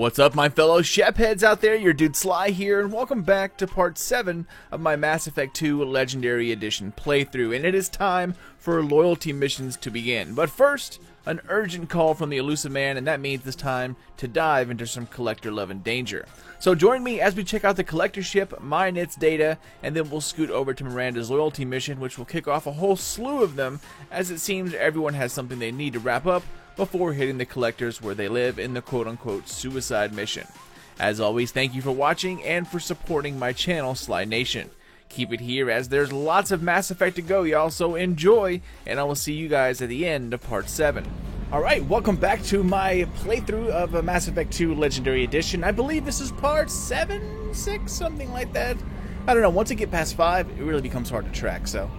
What's up, my fellow Shep heads out there? Your dude Sly here, and welcome back to part 7 of my Mass Effect 2 Legendary Edition playthrough, and it is time for loyalty missions to begin. But first, an urgent call from the Elusive Man, and that means it's time to dive into some Collector love and danger. So join me as we check out the Collector ship, mine its data, and then we'll scoot over to Miranda's loyalty mission, which will kick off a whole slew of them, as it seems everyone has something they need to wrap up before hitting the Collectors where they live in the quote-unquote suicide mission. As always, thank you for watching and for supporting my channel, Sly Nation. Keep it here as there's lots of Mass Effect to go, y'all, so enjoy, and I will see you guys at the end of part 7. Alright, welcome back to my playthrough of Mass Effect 2 Legendary Edition. I believe this is part 7, 6, something like that. I don't know, once I get past 5, it really becomes hard to track, so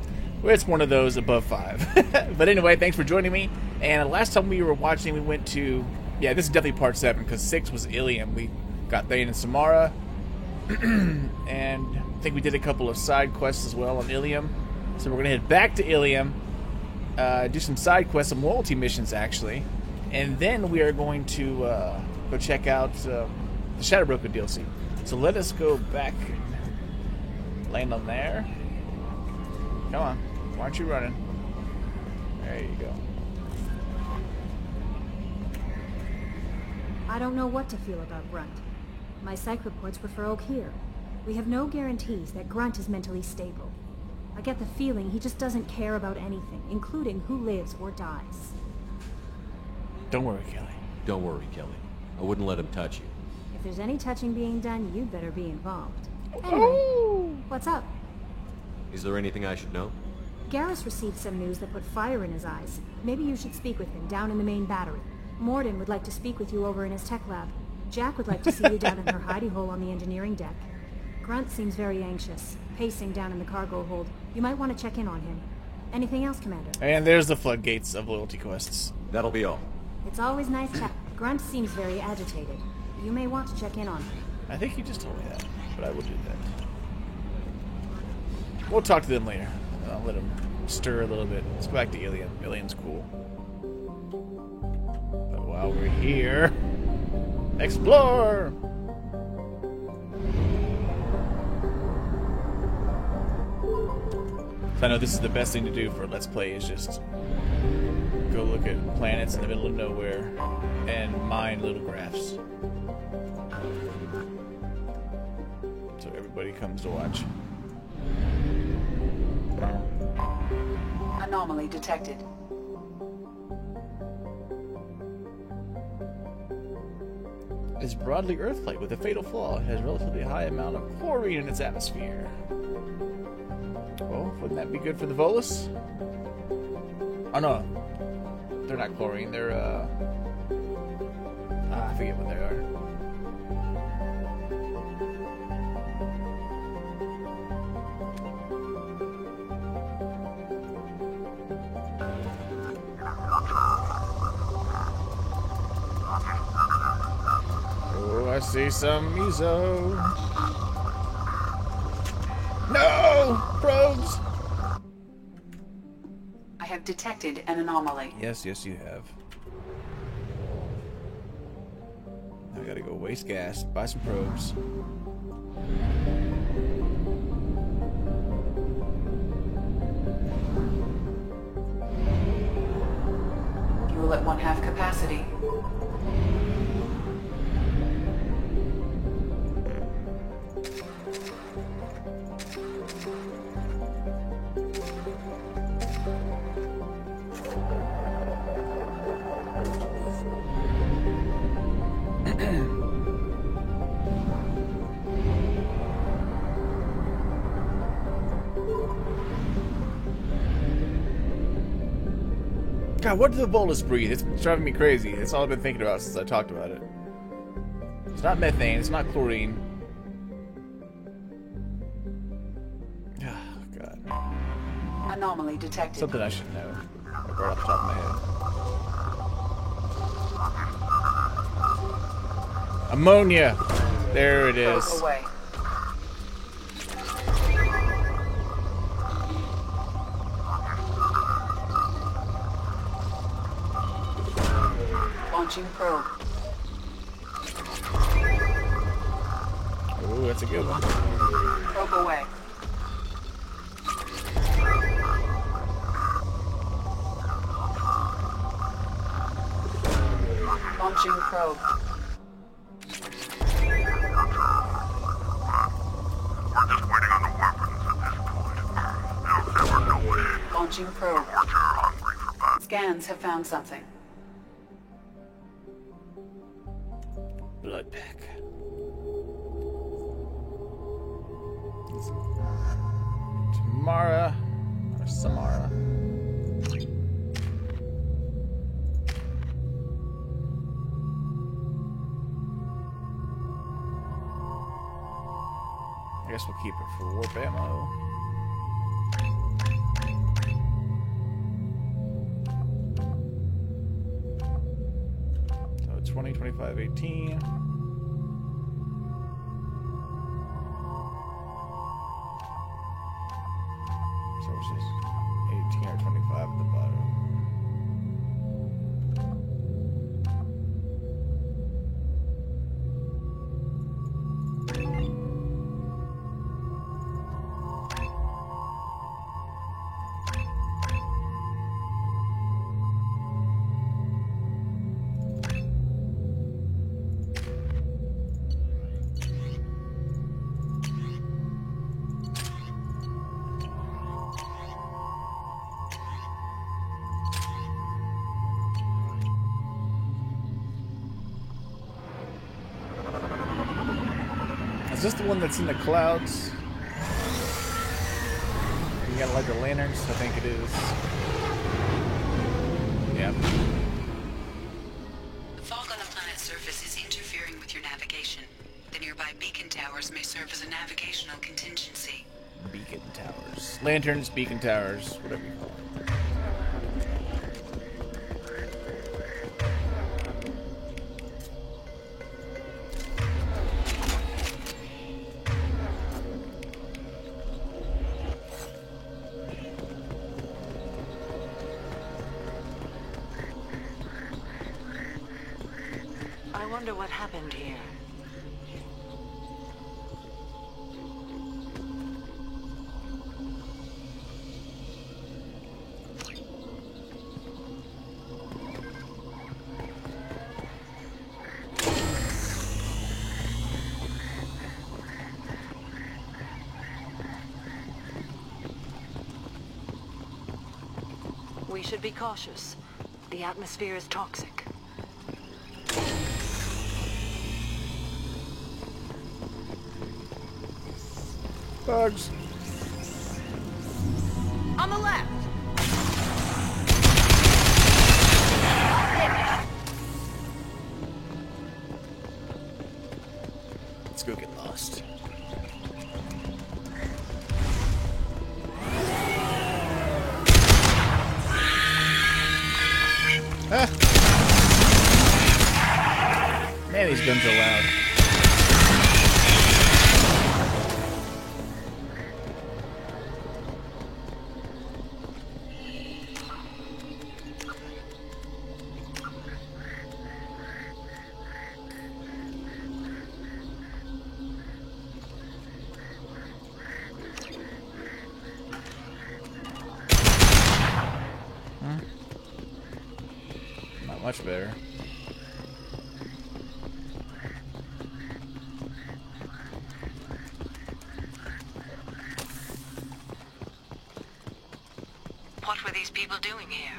it's one of those above 5. But anyway, thanks for joining me. And last time we were watching, we went to... Yeah, this is definitely part 7, because 6 was Ilium. We got Thane and Samara. And I think we did a couple of side quests as well on Ilium. So we're going to head back to Ilium. Do some side quests, some loyalty missions, actually. And then we are going to go check out the Shadow Broker DLC. So let us go back and land on there. Come on. Why aren't you running? There you go. I don't know what to feel about Grunt. My psych reports prefer Okeer. We have no guarantees that Grunt is mentally stable. I get the feeling he just doesn't care about anything, including who lives or dies. Don't worry, Kelly. Don't worry, Kelly. I wouldn't let him touch you. If there's any touching being done, you'd better be involved. Anyway, what's up? Is there anything I should know? Garrus received some news that put fire in his eyes. Maybe you should speak with him down in the main battery. Mordin would like to speak with you over in his tech lab. Jack would like to see you down in her hidey hole on the engineering deck. Grunt seems very anxious, pacing down in the cargo hold. You might want to check in on him. Anything else, Commander? And there's the floodgates of loyalty quests. That'll be all. It's always nice chat. Grunt seems very agitated. You may want to check in on him. I think you just told me that, but I will do that. We'll talk to them later. I'll let them stir a little bit. Let's go back to Ilium. Ilium's cool. But while we're here, explore! So I know this is the best thing to do for a Let's Play, is just go look at planets in the middle of nowhere and mine little graphs. So everybody comes to watch. Anomaly detected. It's broadly Earth-like with a fatal flaw. It has a relatively high amount of chlorine in its atmosphere. Well, wouldn't that be good for the Volus? Oh no, they're not chlorine. They're I forget what they are. Oh, I see some Mizo. No! Probes! I have detected an anomaly. Yes, yes you have. I gotta go waste gas, buy some probes. Fuel at 1/2 capacity. God, what does the Volus breathe? It's driving me crazy. It's all I've been thinking about since I talked about it. It's not methane, it's not chlorine. Oh, God. Anomaly detected. Something I should know. Like right off the top of my head. Ammonia! There it is. Probe away. Launching probe. that's a good one. Probe away. Launching probe. We're just waiting on the weapons at this point. They'll never know it. Launching probe. Reports are hungry for battle. Scans have found something. Blood pack. Tamara or Samara. I guess we'll keep it for warp ammo. So 20, 25, 18. So it's just 18 or 25 at the bottom. Is this the one that's in the clouds? You gotta light the lanterns? I think it is. Yeah. The fog on the planet's surface is interfering with your navigation. The nearby beacon towers may serve as a navigational contingency. Beacon towers. Lanterns, beacon towers, whatever you call them. I wonder what happened here. We should be cautious. The atmosphere is toxic. Bugs. On the left! Let's go get lost. Ah. Man, these guns are loud. Not much better. What were these people doing here?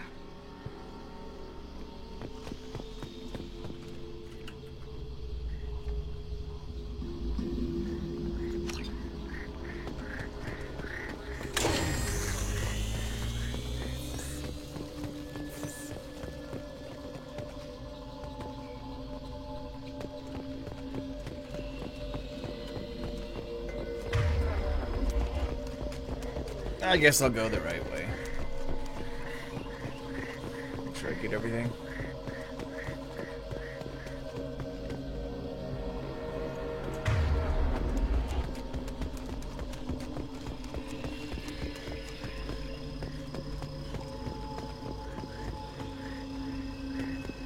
I guess I'll go the right way. Make sure I get everything.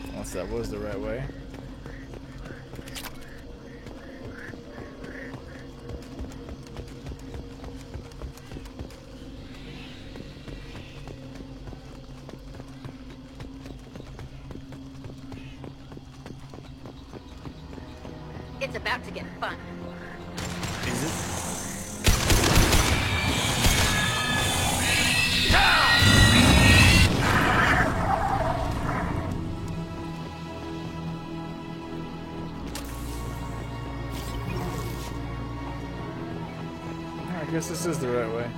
Unless that was the right way. It's about to get fun. Is it? I guess this is the right way.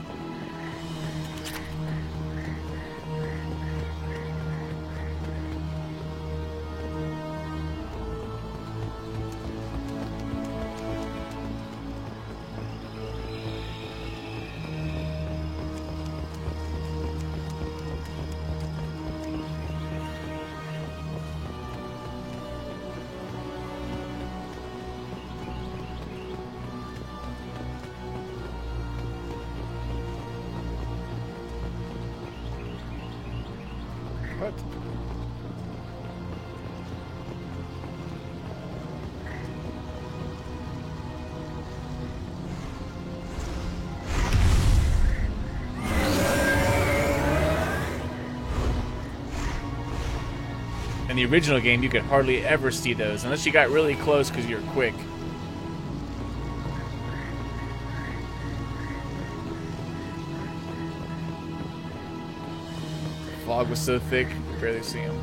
What? In the original game, you could hardly ever see those, unless you got really close because you're quick. The fog was so thick, you could barely see them.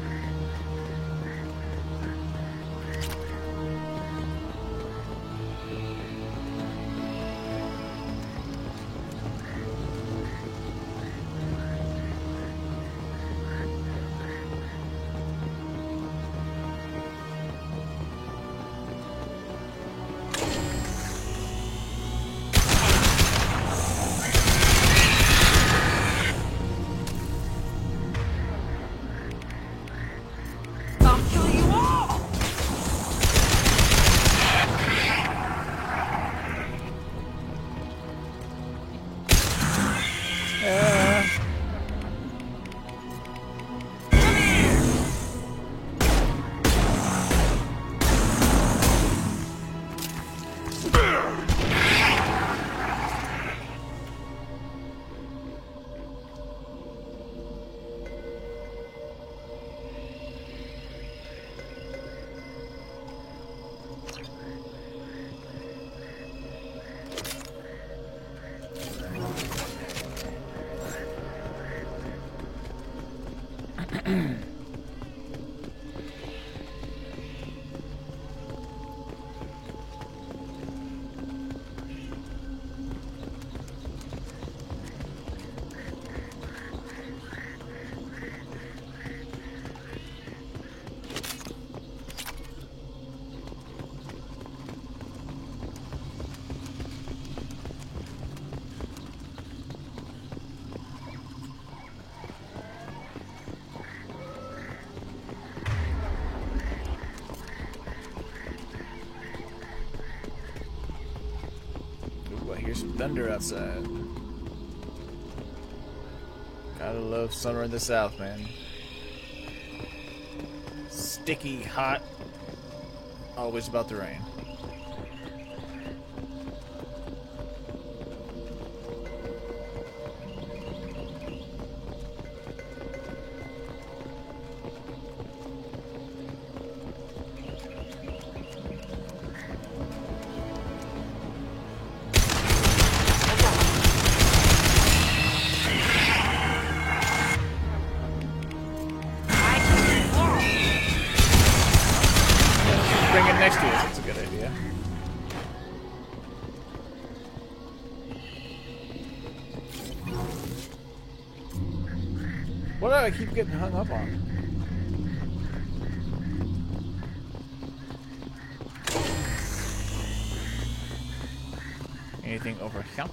Here's some thunder outside. Gotta love summer in the South, man. Sticky, hot, always about to rain. Bring it next to us. That's a good idea. What do I keep getting hung up on? Anything over here?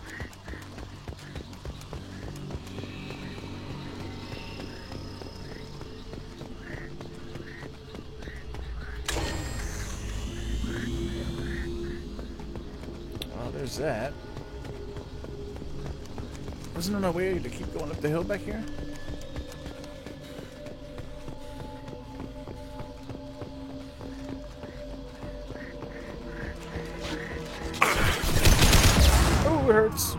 There's that. Wasn't there no way to keep going up the hill back here? Oh, it hurts.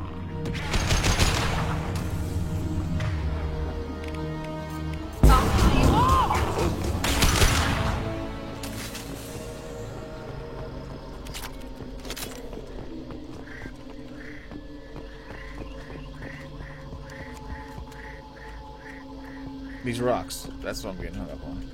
These rocks. That's what I'm getting hung up on.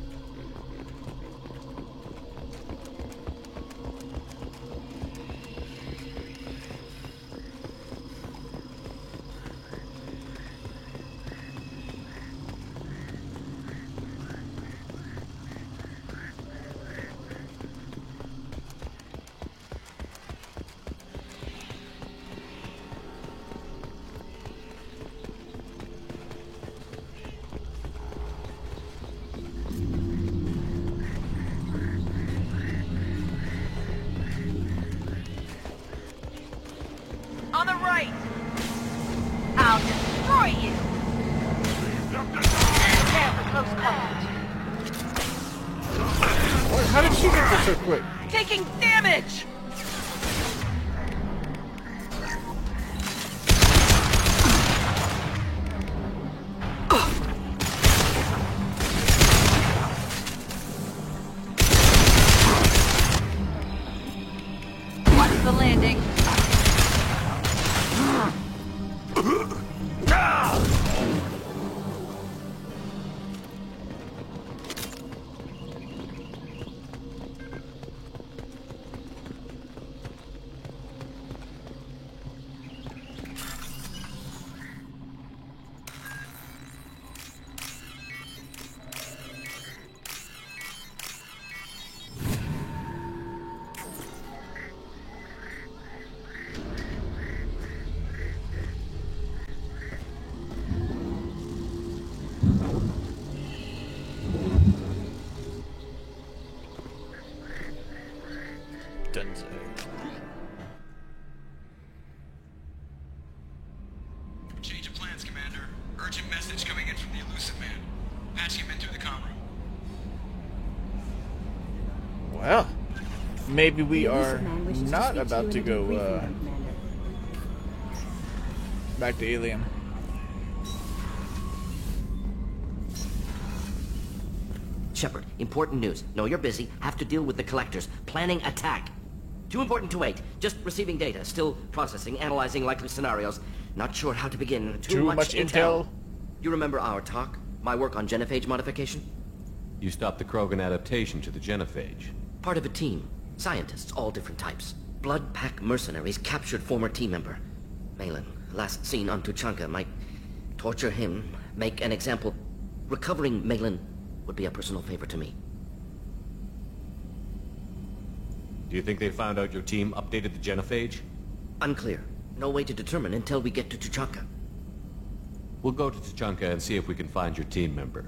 On the right! I'll destroy you! There for close combat. What? How did she get there so quick? Taking damage! Watch the landing. Dunzo. Change of plans, Commander. Urgent message coming in from the Elusive Man. Patching him in through the comm room. Well, maybe we The are Elusive Man wishes to not speak about you to in a go debriefing room, Commander. back to Alien. Shepard, important news. No, you're busy. Have to deal with the collectors. Planning attack. Too important to wait. Just receiving data. Still processing, analyzing likely scenarios. Not sure how to begin. Too much intel. You remember our talk? My work on genophage modification? You stopped the Krogan adaptation to the genophage. Part of a team. Scientists, all different types. Blood Pack mercenaries captured former team member. Malin, last seen on Tuchanka, might torture him, make an example. Recovering Malin would be a personal favor to me. Do you think they found out your team updated the genophage? Unclear. No way to determine until we get to Tuchanka. We'll go to Tuchanka and see if we can find your team member.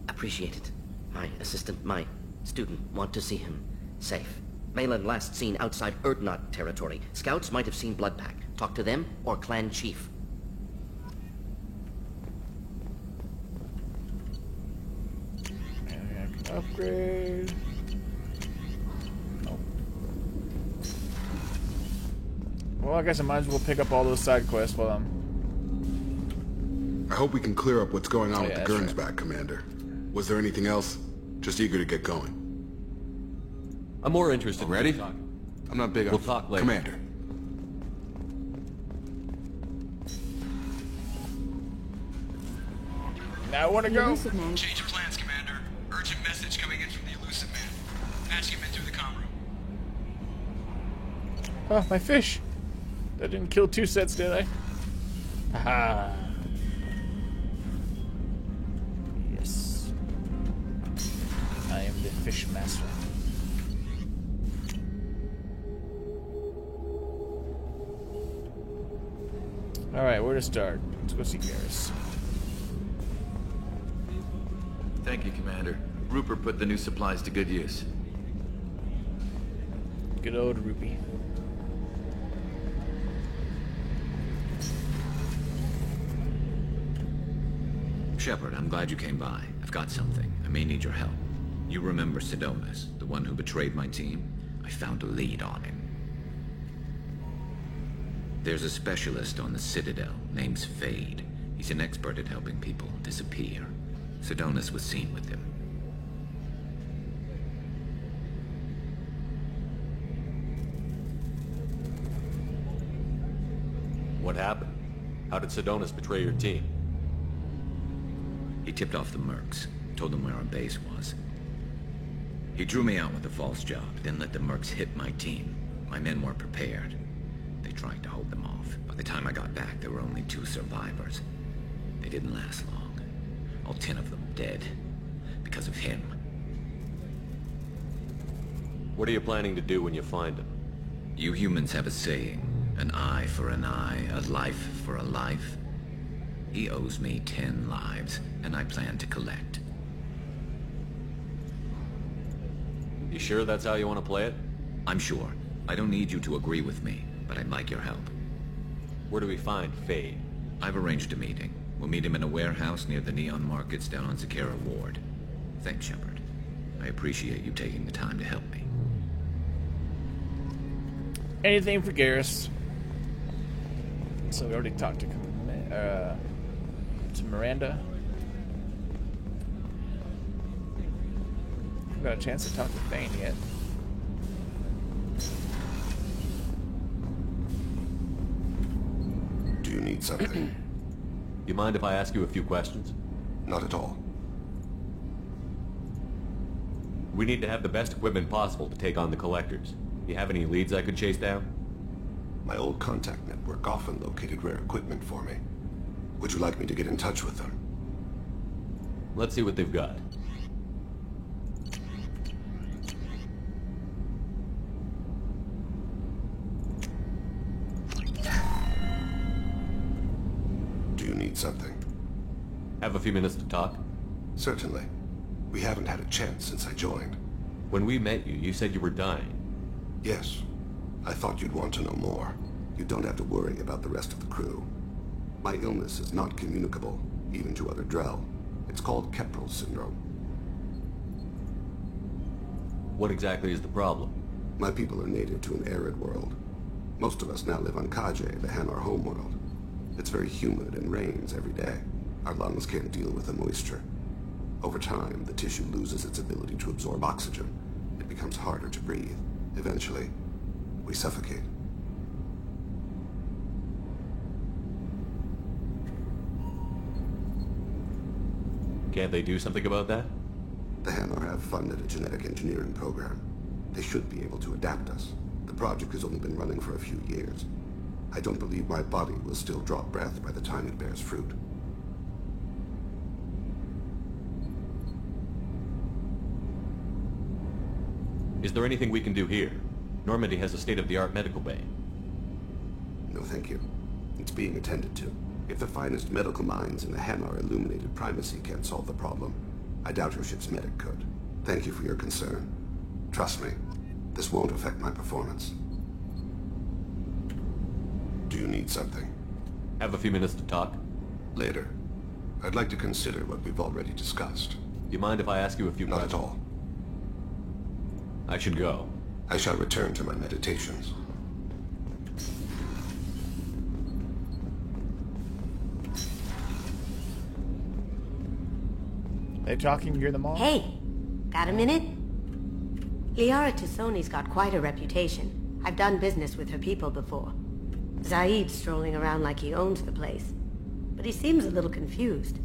Appreciate it. My assistant, my student, want to see him safe. Malin last seen outside Urdnot territory. Scouts might have seen Blood Pack. Talk to them or clan chief. And I can upgrade. Nope. Well, I guess I might as well pick up all those side quests while I'm... I hope we can clear up what's going on Oh, with yeah, the that's Gernsback, Commander. Was there anything else? Just eager to get going. I'm more interested Ready? in talking. I'm not big on... We'll talk later. Commander. Now I want to The go. Elusive Man. Change of plans, Commander. Urgent message coming in from the Elusive Man. Patching him in through the comm room. Oh, my fish. That didn't kill two sets, did I? Haha. Yes. I am the fish master. Alright, where to start? Let's go see Garrus. Thank you, Commander. Rupert put the new supplies to good use. Good old Rupee. Shepard, I'm glad you came by. I've got something. I may need your help. You remember Sidonis, the one who betrayed my team? I found a lead on him. There's a specialist on the Citadel, name's Fade. He's an expert at helping people disappear. Sidonis was seen with him. What happened? How did Sidonis betray your team? He tipped off the mercs, told them where our base was. He drew me out with a false job, then let the mercs hit my team. My men weren't prepared. They tried to hold them off. By the time I got back, there were only 2 survivors. They didn't last long. All 10 of them dead. Because of him. What are you planning to do when you find him? You humans have a saying. An eye for an eye, a life for a life. He owes me 10 lives, and I plan to collect. You sure that's how you want to play it? I'm sure. I don't need you to agree with me, but I'd like your help. Where do we find Fade? I've arranged a meeting. We'll meet him in a warehouse near the Neon Markets down on Zakera Ward. Thanks, Shepard. I appreciate you taking the time to help me. Anything for Garrus. So we already talked to Miranda. Haven't got a chance to talk to Thane yet. Do you need something? You mind if I ask you a few questions? Not at all. We need to have the best equipment possible to take on the Collectors. Do you have any leads I could chase down? My old contact network often located rare equipment for me. Would you like me to get in touch with them? Let's see what they've got. Do you need something? Have a few minutes to talk? Certainly. We haven't had a chance since I joined. When we met you, you said you were dying. Yes. I thought you'd want to know more. You don't have to worry about the rest of the crew. My illness is not communicable, even to other Drell. It's called Keprel syndrome. What exactly is the problem? My people are native to an arid world. Most of us now live on Kaje, the Hanar homeworld. It's very humid and rains every day. Our lungs can't deal with the moisture. Over time, the tissue loses its ability to absorb oxygen. It becomes harder to breathe. Eventually, we suffocate. Can't they do something about that? The Hanar have funded a genetic engineering program. They should be able to adapt us. The project has only been running for a few years. I don't believe my body will still draw breath by the time it bears fruit. Is there anything we can do here? Normandy has a state-of-the-art medical bay. No, thank you. It's being attended to. If the finest medical minds in the Hanar illuminated primacy can't solve the problem, I doubt your ship's medic could. Thank you for your concern. Trust me, this won't affect my performance. Do you need something? Have a few minutes to talk? Later. I'd like to consider what we've already discussed. You mind if I ask you a few questions? Not at all. I should go. I shall return to my meditations. They talking near the mall? Hey, got a minute? Liara Tassoni's got quite a reputation. I've done business with her people before. Zaid's strolling around like he owns the place. But he seems a little confused.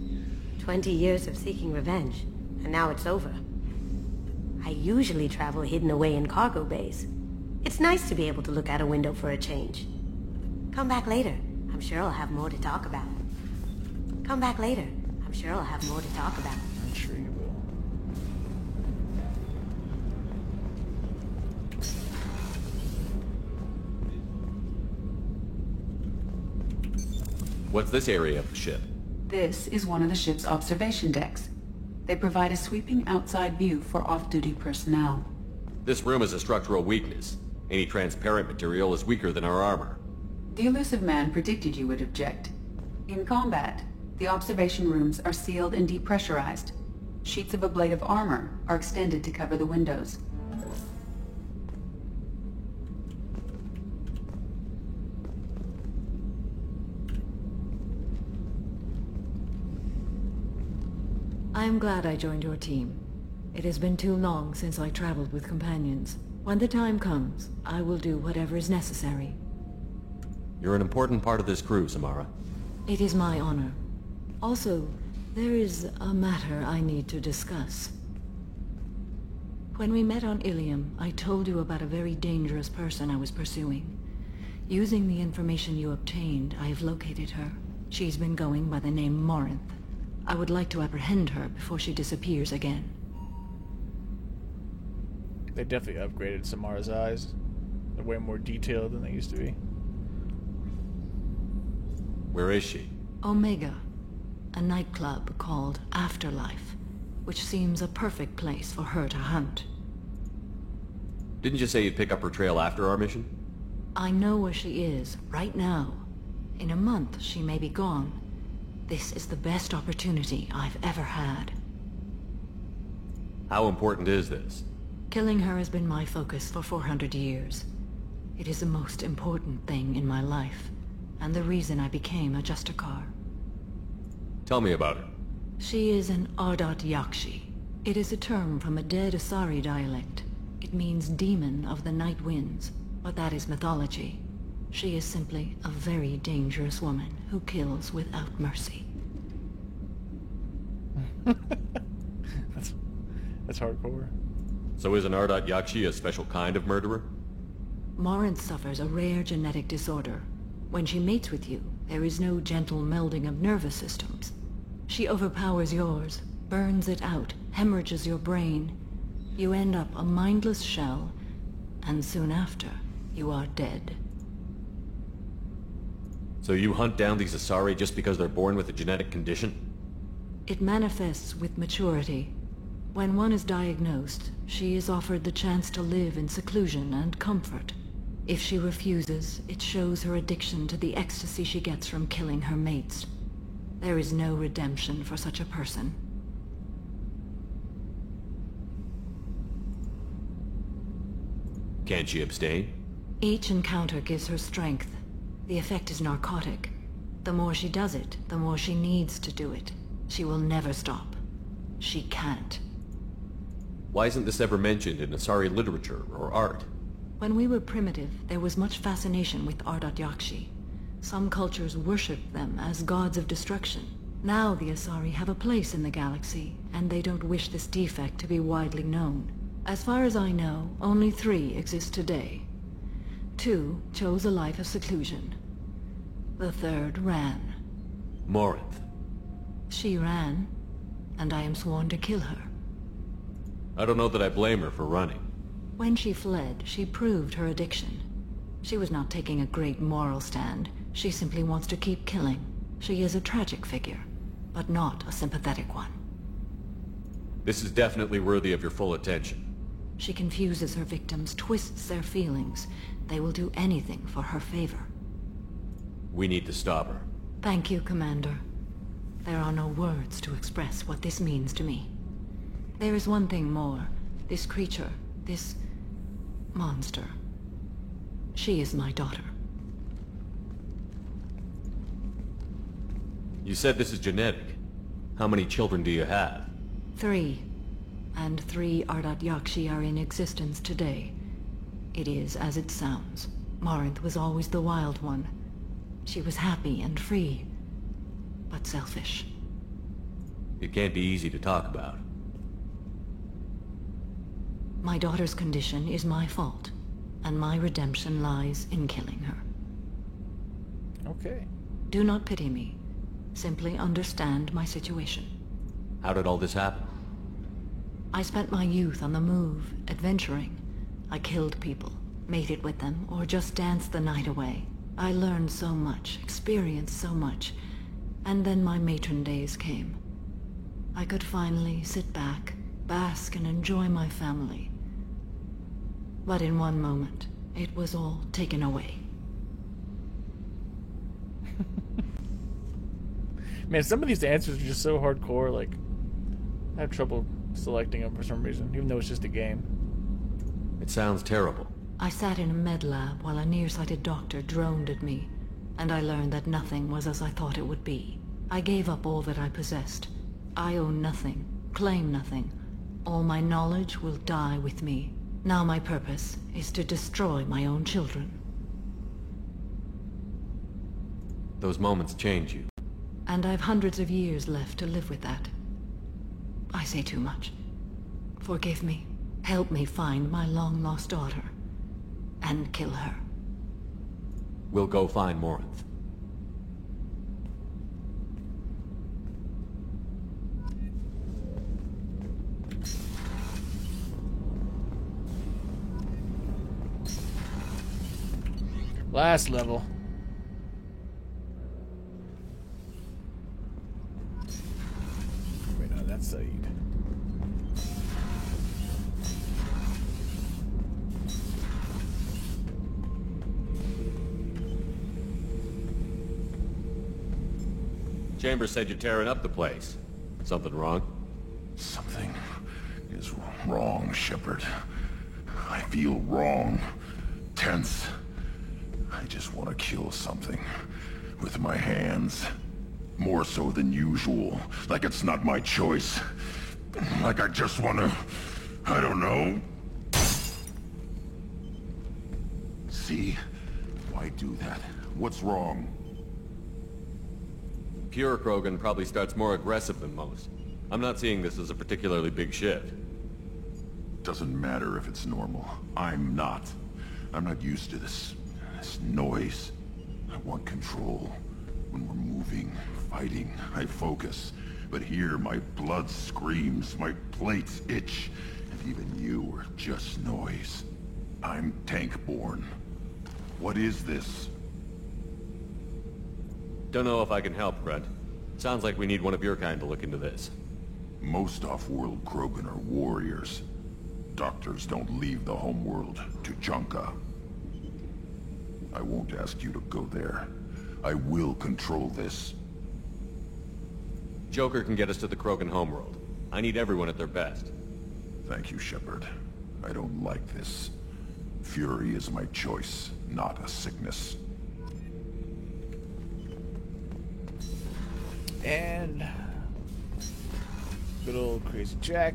20 years of seeking revenge, and now it's over. I usually travel hidden away in cargo bays. It's nice to be able to look out a window for a change. Come back later. I'm sure I'll have more to talk about. Come back later. I'm sure I'll have more to talk about. I'm sure you will. What's this area of the ship? This is one of the ship's observation decks. They provide a sweeping outside view for off-duty personnel. This room is a structural weakness. Any transparent material is weaker than our armor. The Illusive Man predicted you would object. In combat, the observation rooms are sealed and depressurized. Sheets of ablative armor are extended to cover the windows. I am glad I joined your team. It has been too long since I traveled with companions. When the time comes, I will do whatever is necessary. You're an important part of this crew, Samara. It is my honor. Also, There is a matter I need to discuss. When we met on Ilium, I told you about a very dangerous person I was pursuing. Using the information you obtained, I have located her. She's been going by the name Morinth. I would like to apprehend her before she disappears again. They definitely upgraded Samara's eyes. They're way more detailed than they used to be. Where is she? Omega, a nightclub called Afterlife, which seems a perfect place for her to hunt. Didn't you say you'd pick up her trail after our mission? I know where she is, right now. In a month, she may be gone. This is the best opportunity I've ever had. How important is this? Killing her has been my focus for 400 years. It is the most important thing in my life, and the reason I became a Justicar. Tell me about her. She is an Ardat Yakshi. It is a term from a dead Asari dialect. It means demon of the night winds, but that is mythology. She is simply a very dangerous woman who kills without mercy. That's hardcore. So is an Ardat Yakshi a special kind of murderer? Morinth suffers a rare genetic disorder. When she mates with you, there is no gentle melding of nervous systems. She overpowers yours, burns it out, hemorrhages your brain. You end up a mindless shell, and soon after, you are dead. So you hunt down these Asari just because they're born with a genetic condition? It manifests with maturity. When one is diagnosed, she is offered the chance to live in seclusion and comfort. If she refuses, it shows her addiction to the ecstasy she gets from killing her mates. There is no redemption for such a person. Can't she abstain? Each encounter gives her strength. The effect is narcotic. The more she does it, the more she needs to do it. She will never stop. She can't. Why isn't this ever mentioned in Asari literature or art? When we were primitive, there was much fascination with Ardat Yakshi. Some cultures worshipped them as gods of destruction. Now the Asari have a place in the galaxy, and they don't wish this defect to be widely known. As far as I know, only 3 exist today. 2 chose a life of seclusion. The 3rd ran. Morinth. She ran, and I am sworn to kill her. I don't know that I blame her for running. When she fled, she proved her addiction. She was not taking a great moral stand. She simply wants to keep killing. She is a tragic figure, but not a sympathetic one. This is definitely worthy of your full attention. She confuses her victims, twists their feelings. They will do anything for her favor. We need to stop her. Thank you, Commander. There are no words to express what this means to me. There is one thing more. This creature, this monster. She is my daughter. You said this is genetic. How many children do you have? 3. And 3 Ardat Yakshi are in existence today. It is as it sounds. Morinth was always the wild one. She was happy and free, but selfish. It can't be easy to talk about. My daughter's condition is my fault, and my redemption lies in killing her. Okay. Do not pity me. Simply understand my situation. How did all this happen? I spent my youth on the move, adventuring. I killed people, mated with them, or just danced the night away. I learned so much, experienced so much, and then my matron days came. I could finally sit back, bask and enjoy my family. But in one moment, it was all taken away. Man, some of these answers are just so hardcore, like, I have trouble selecting them for some reason, even though it's just a game. It sounds terrible. I sat in a med lab while a nearsighted doctor droned at me, and I learned that nothing was as I thought it would be. I gave up all that I possessed. I own nothing, claim nothing. All my knowledge will die with me. Now my purpose is to destroy my own children. Those moments change you. And I've hundreds of years left to live with that. I say too much. Forgive me. Help me find my long-lost daughter. And kill her. We'll go find Morinth. Last level. Wait, no, that's Saeed. Chambers said you're tearing up the place. Something wrong? Something is wrong, Shepard. I feel wrong. Tense. I just want to kill something. With my hands. More so than usual. Like it's not my choice. Like I just want to... I don't know. See? Why do that? What's wrong? Pure Krogan probably starts more aggressive than most. I'm not seeing this as a particularly big shift. Doesn't matter if it's normal. I'm not. I'm not used to this noise. I want control. When we're moving, fighting, I focus. But here, my blood screams, my plates itch, and even you are just noise. I'm tank-born. What is this? Don't know if I can help, Grunt. Sounds like we need one of your kind to look into this. Most off-world Krogan are warriors. Doctors don't leave the homeworld to Junka. I won't ask you to go there. I will control this. Joker can get us to the Krogan homeworld. I need everyone at their best. Thank you, Shepard. I don't like this. Fury is my choice, not a sickness. And... good old Crazy Jack.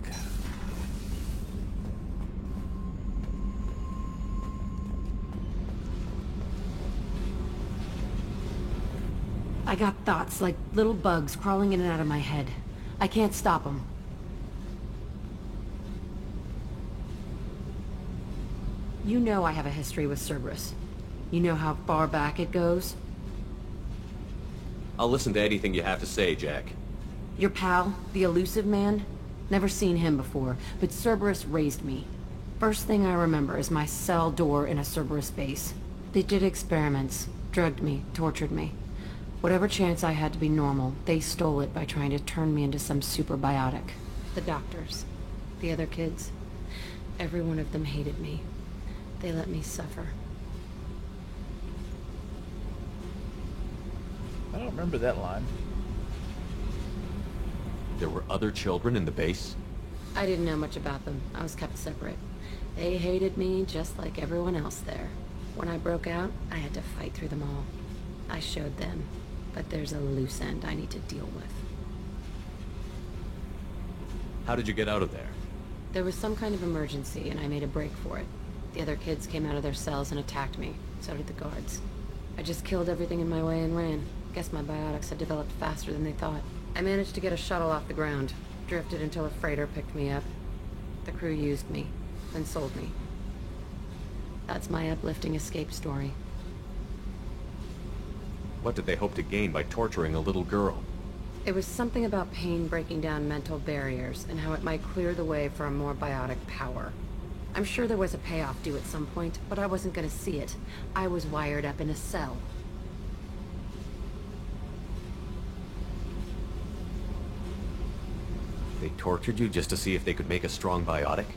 I got thoughts like little bugs crawling in and out of my head. I can't stop them. You know I have a history with Cerberus. You know how far back it goes? I'll listen to anything you have to say, Jack. Your pal, the Elusive Man? Never seen him before, but Cerberus raised me. First thing I remember is my cell door in a Cerberus base. They did experiments, drugged me, tortured me. Whatever chance I had to be normal, they stole it by trying to turn me into some super biotic. The doctors, the other kids, every one of them hated me. They let me suffer. I don't remember that line. There were other children in the base? I didn't know much about them. I was kept separate. They hated me just like everyone else there. When I broke out, I had to fight through them all. I showed them. But there's a loose end I need to deal with. How did you get out of there? There was some kind of emergency, and I made a break for it. The other kids came out of their cells and attacked me. So did the guards. I just killed everything in my way and ran. Guess my biotics had developed faster than they thought. I managed to get a shuttle off the ground. Drifted until a freighter picked me up. The crew used me, then sold me. That's my uplifting escape story. What did they hope to gain by torturing a little girl? It was something about pain breaking down mental barriers, and how it might clear the way for a more biotic power. I'm sure there was a payoff due at some point, but I wasn't gonna see it. I was wired up in a cell. They tortured you just to see if they could make a strong biotic?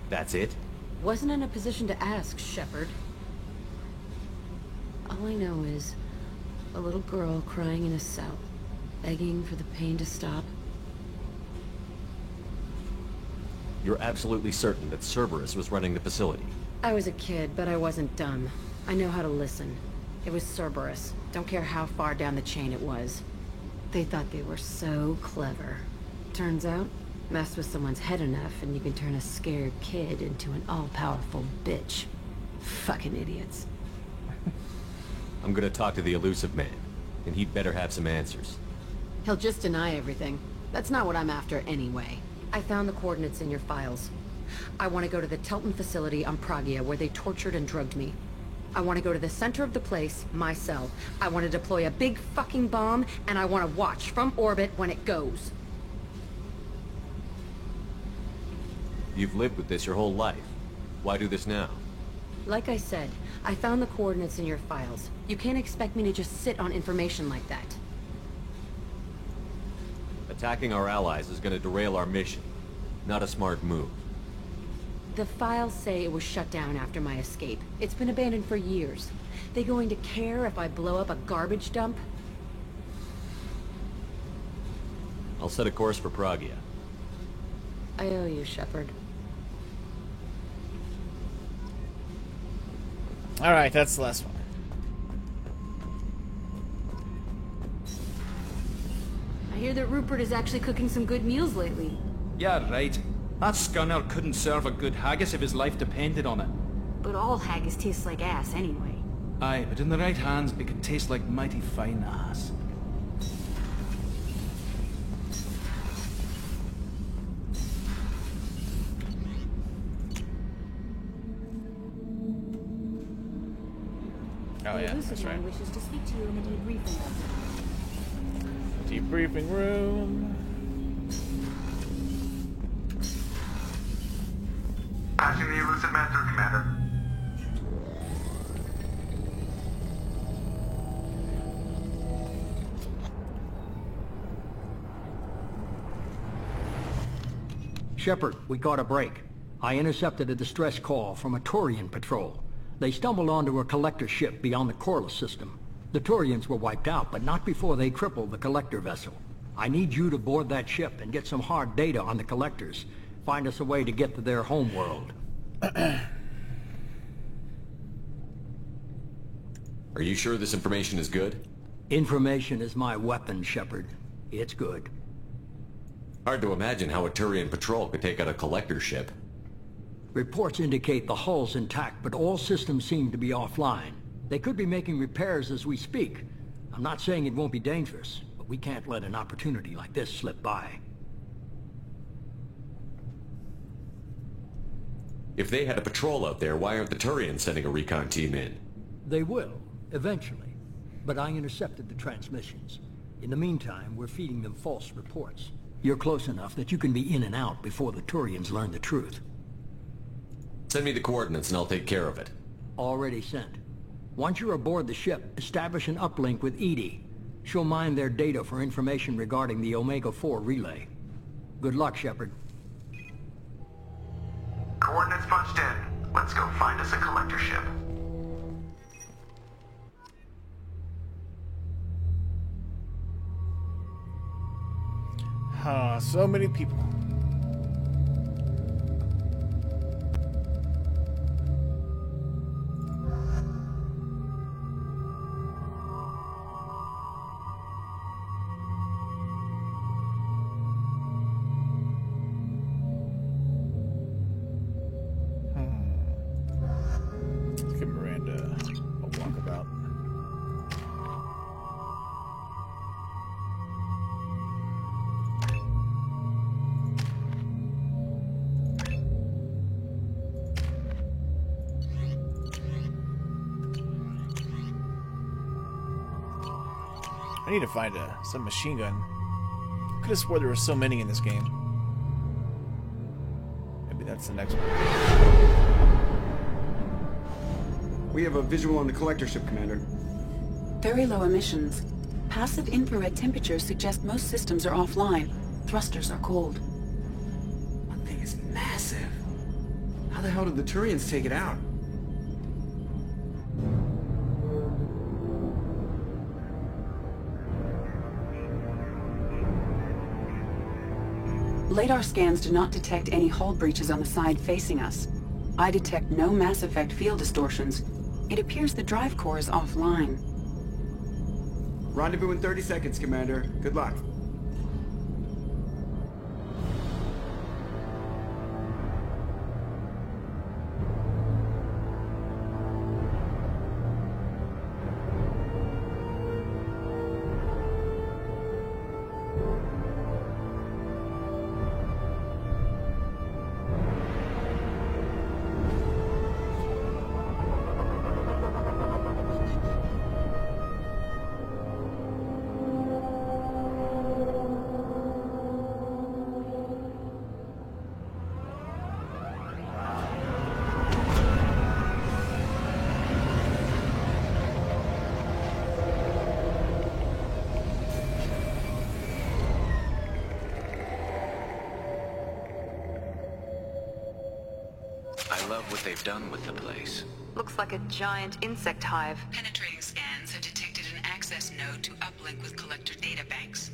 That's it? Wasn't in a position to ask, Shepard. All I know is... a little girl crying in a cell, begging for the pain to stop. You're absolutely certain that Cerberus was running the facility? I was a kid, but I wasn't dumb. I know how to listen. It was Cerberus. Don't care how far down the chain it was. They thought they were so clever. Turns out, mess with someone's head enough and you can turn a scared kid into an all-powerful bitch. Fucking idiots. I'm gonna talk to the Elusive Man, and he'd better have some answers. He'll just deny everything. That's not what I'm after anyway. I found the coordinates in your files. I want to go to the Telton facility on Pragia where they tortured and drugged me. I want to go to the center of the place, my cell. I want to deploy a big fucking bomb, and I want to watch from orbit when it goes. You've lived with this your whole life. Why do this now? Like I said, I found the coordinates in your files. You can't expect me to just sit on information like that. Attacking our allies is going to derail our mission. Not a smart move. The files say it was shut down after my escape. It's been abandoned for years. They going to care if I blow up a garbage dump? I'll set a course for Pragia. I owe you, Shepard. Alright, that's the last one. I hear that Rupert is actually cooking some good meals lately. Yeah, right. That scunner couldn't serve a good haggis if his life depended on it. But all haggis tastes like ass anyway. Aye, but in the right hands, it could taste like mighty fine ass. Oh yeah, that's right. Wishes to speak to you in the debriefing room. Debriefing room. Passing the Illusive Man through, Commander. Shepard, we got a break. I intercepted a distress call from a Turian patrol. They stumbled onto a collector ship beyond the Corliss system. The Turians were wiped out, but not before they crippled the collector vessel. I need you to board that ship and get some hard data on the collectors. Find us a way to get to their homeworld. Are you sure this information is good? Information is my weapon, Shepard. It's good. Hard to imagine how a Turian patrol could take out a collector ship. Reports indicate the hull's intact, but all systems seem to be offline. They could be making repairs as we speak. I'm not saying it won't be dangerous, but we can't let an opportunity like this slip by. If they had a patrol out there, why aren't the Turians sending a recon team in? They will, eventually. But I intercepted the transmissions. In the meantime, we're feeding them false reports. You're close enough that you can be in and out before the Turians learn the truth. Send me the coordinates and I'll take care of it. Already sent. Once you're aboard the ship, establish an uplink with EDI. She'll mine their data for information regarding the Omega-4 relay. Good luck, Shepard. Coordinates punched in. Let's go find us a collector ship. So many people. Let's give Miranda a walkabout. I need to find some machine gun. Could have swore there were so many in this game. Maybe that's the next one. We have a visual on the collector ship, Commander. Very low emissions. Passive infrared temperatures suggest most systems are offline. Thrusters are cold. That thing is massive. How the hell did the Turians take it out? Radar scans do not detect any hull breaches on the side facing us. I detect no Mass Effect field distortions. It appears the drive core is offline. Rendezvous in 30 seconds, Commander. Good luck. I love what they've done with the place. Looks like a giant insect hive. Penetrating scans have detected an access node to uplink with Collector databanks.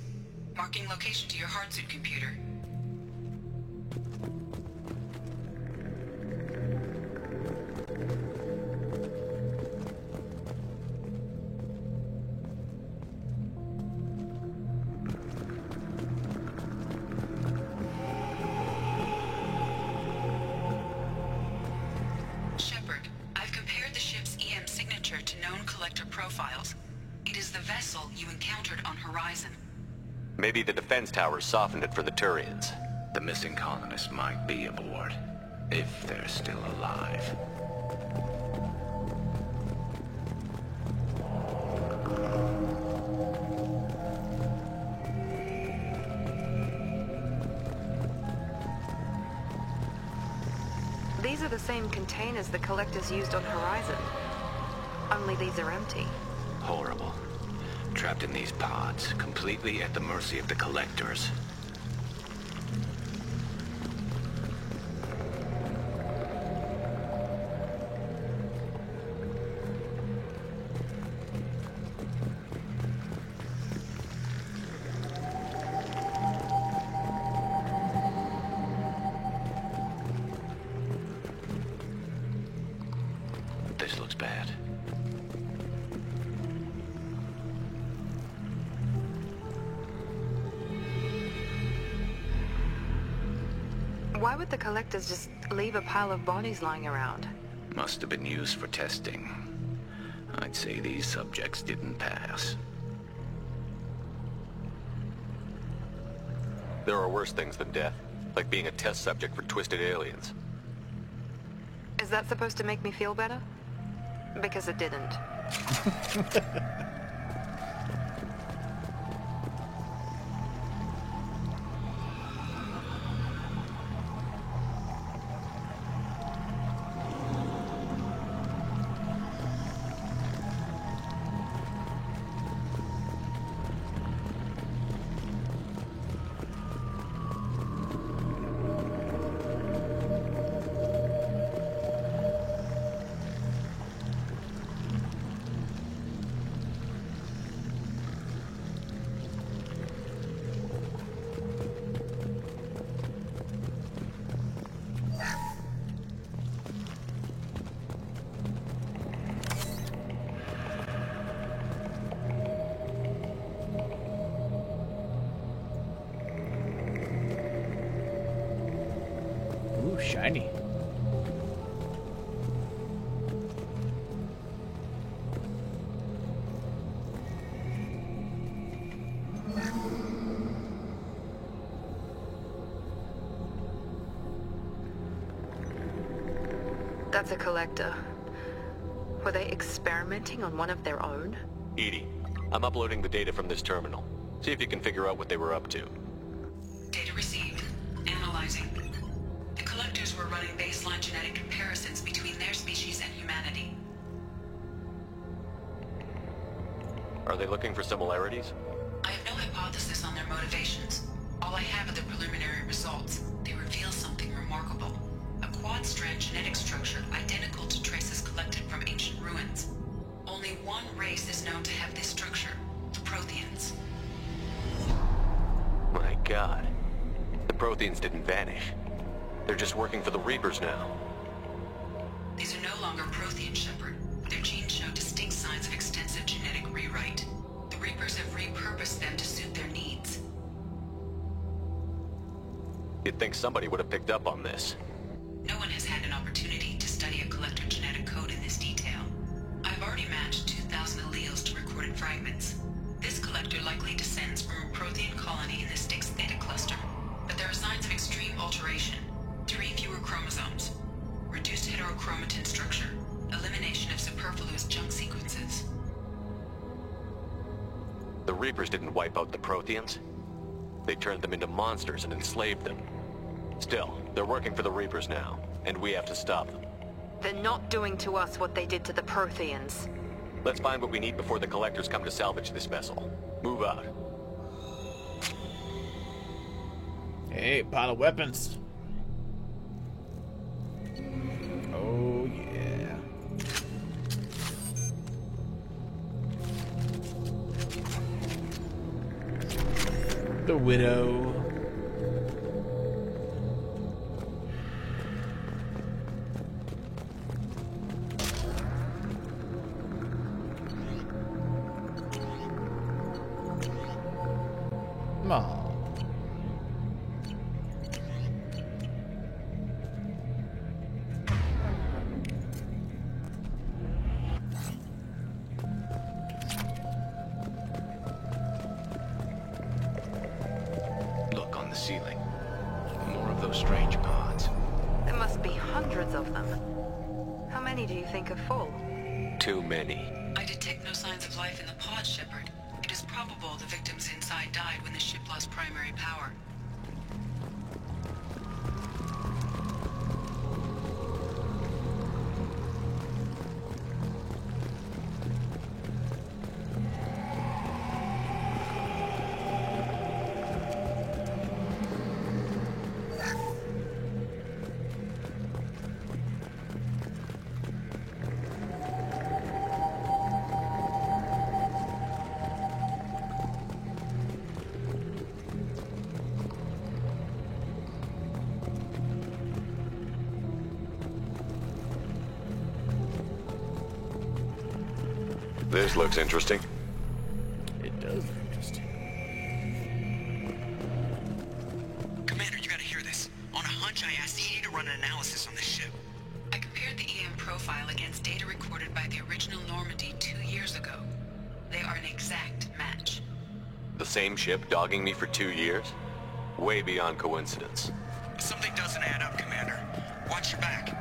Marking location to your hardsuit computer. Shepard, I've compared the ship's EM signature to known Collector profiles. It is the vessel you encountered on Horizon. Maybe the defense towers softened it for the Turians. The missing colonists might be aboard, if they're still alive. These are the same containers the Collectors used on Horizon. Only these are empty. Horrible. Trapped in these pods, completely at the mercy of the Collectors. This looks bad. Why would the Collectors just leave a pile of bodies lying around? Must have been used for testing. I'd say these subjects didn't pass. There are worse things than death, like being a test subject for twisted aliens. Is that supposed to make me feel better? Because it didn't. Ooh, shiny. That's a Collector. Were they experimenting on one of their own? EDI, I'm uploading the data from this terminal. See if you can figure out what they were up to. Data received. Analyzing. The Collectors were running baseline genetic comparisons between their species and humanity. Are they looking for similarities? I have no hypothesis on their motivations. All I have are the preliminary results. They reveal something remarkable. A quad-strand genetic structure identical to traces collected from ancient ruins. Only one race is known to have this structure, the Protheans. My God. The Protheans didn't vanish. They're just working for the Reapers now. These are no longer Prothean, Shepard. Their genes show distinct signs of extensive genetic rewrite. The Reapers have repurposed them to suit their needs. You'd think somebody would have picked up on this. No one has had an opportunity to study a Collector genetic code in this detail. I've already matched 2,000 alleles to recorded fragments. This Collector likely descends from a Prothean colony in the Styx Theta cluster, but there are signs of extreme alteration. 3 fewer chromosomes, reduced heterochromatin structure, elimination of superfluous junk sequences. The Reapers didn't wipe out the Protheans. They turned them into monsters and enslaved them. Still, they're working for the Reapers now, and we have to stop them. They're not doing to us what they did to the Protheans. Let's find what we need before the Collectors come to salvage this vessel. Move out. Hey, pile of weapons. The widow. Aw. Look on the ceiling. More of those strange pods. There must be hundreds of them. How many do you think are full? Too many. I detect no signs of life in the pod, Shepard. It is probable the victims inside died when the ship lost primary power. This looks interesting. It does look interesting. Commander, you gotta hear this. On a hunch, I asked EDI to run an analysis on this ship. I compared the EM profile against data recorded by the original Normandy 2 years ago. They are an exact match. The same ship dogging me for 2 years? Way beyond coincidence. Something doesn't add up, Commander. Watch your back.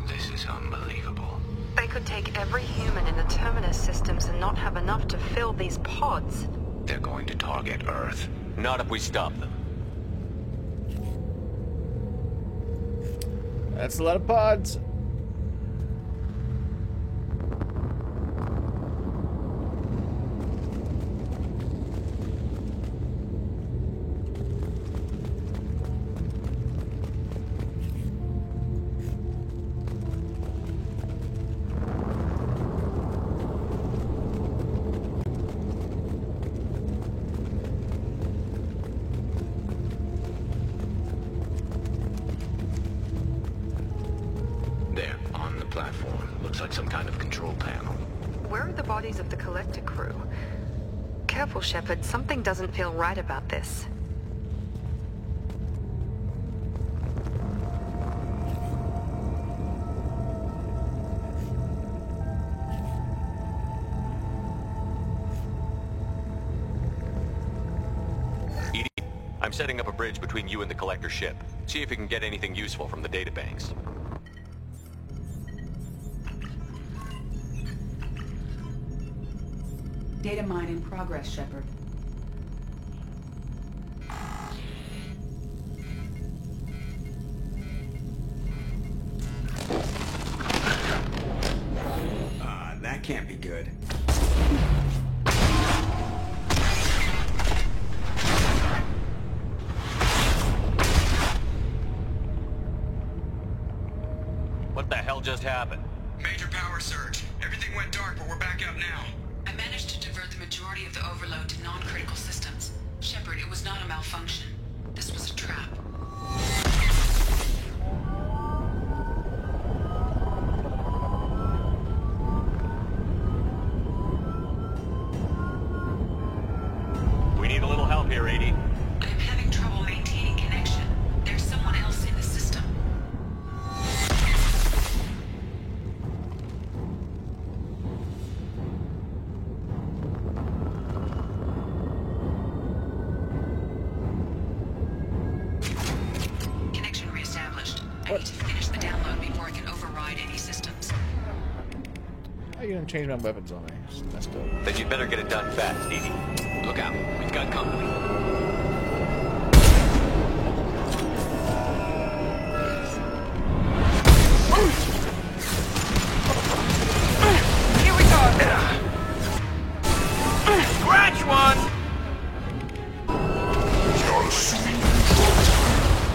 This is unbelievable. They could take every human in the Terminus systems and not have enough to fill these pods. They're going to target Earth. Not if we stop them. That's a lot of pods. There, on the platform. Looks like some kind of control panel. Where are the bodies of the Collector crew? Careful, Shepard. Something doesn't feel right about this. EDI, I'm setting up a bridge between you and the Collector ship. See if you can get anything useful from the databanks. Data mine in progress, Shepard. That can't be good. What the hell just happened? Major power surge. Everything went dark, but we're back up now. I managed to divert the majority of the overload to non-critical systems. Shepard, it was not a malfunction. This was a trap. We need a little help here, EDI. I am having trouble maintaining connection. There's someone else in the system. Connection reestablished. I need to finish the download before I can override any systems. How are you gonna change my weapons on me? It's messed up. Then you'd better get it done fast, EDI. Look out. We've got company. Catch one!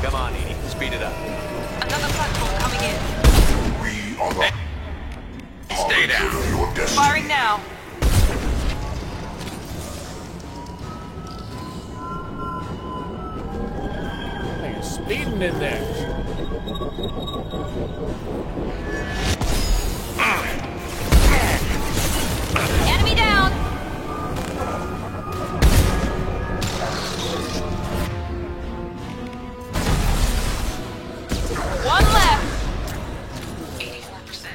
Come on, Edie. Speed it up. Another platform coming in. We are the Stay down. of your destiny. Firing now. They're speeding in there. Enemy down. One left. 84%.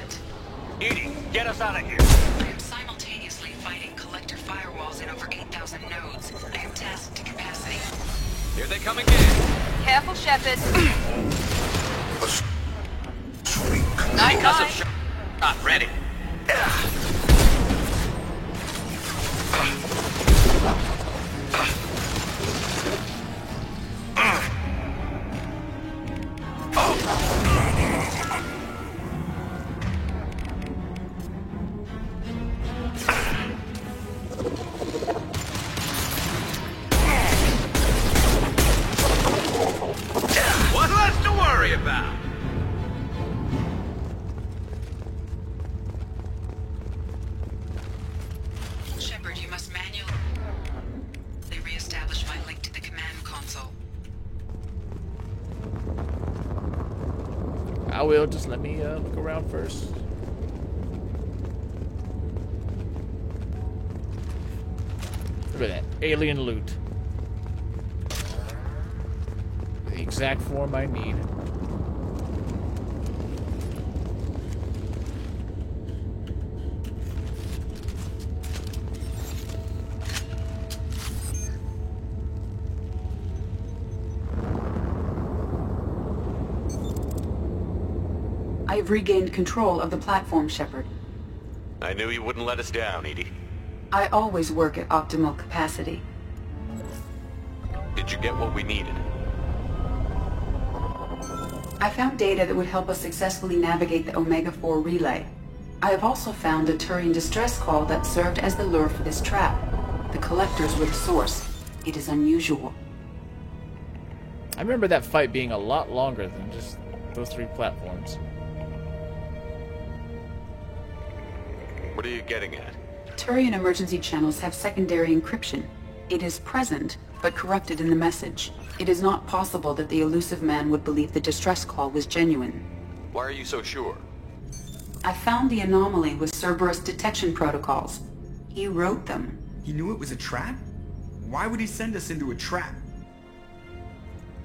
Edie, get us out of here. I am simultaneously fighting collector firewalls in over 8,000 nodes. I am tasked to capacity. Here they come again. Careful, Shepard. Night custom shot ready. What less to worry about? Shepard, you must manually re-establish my link to the command console. I will. Just let me look around first. Look at that. Alien loot. The exact form I need. I have regained control of the platform, Shepard. I knew you wouldn't let us down, Edie. I always work at optimal capacity. Did you get what we needed? I found data that would help us successfully navigate the Omega-4 relay. I have also found a Turian distress call that served as the lure for this trap. The collectors were the source. It is unusual. I remember that fight being a lot longer than just those 3 platforms. What are you getting at? Turian emergency channels have secondary encryption. It is present, but corrupted in the message. It is not possible that the elusive man would believe the distress call was genuine. Why are you so sure? I found the anomaly with Cerberus detection protocols. He wrote them. He knew it was a trap? Why would he send us into a trap?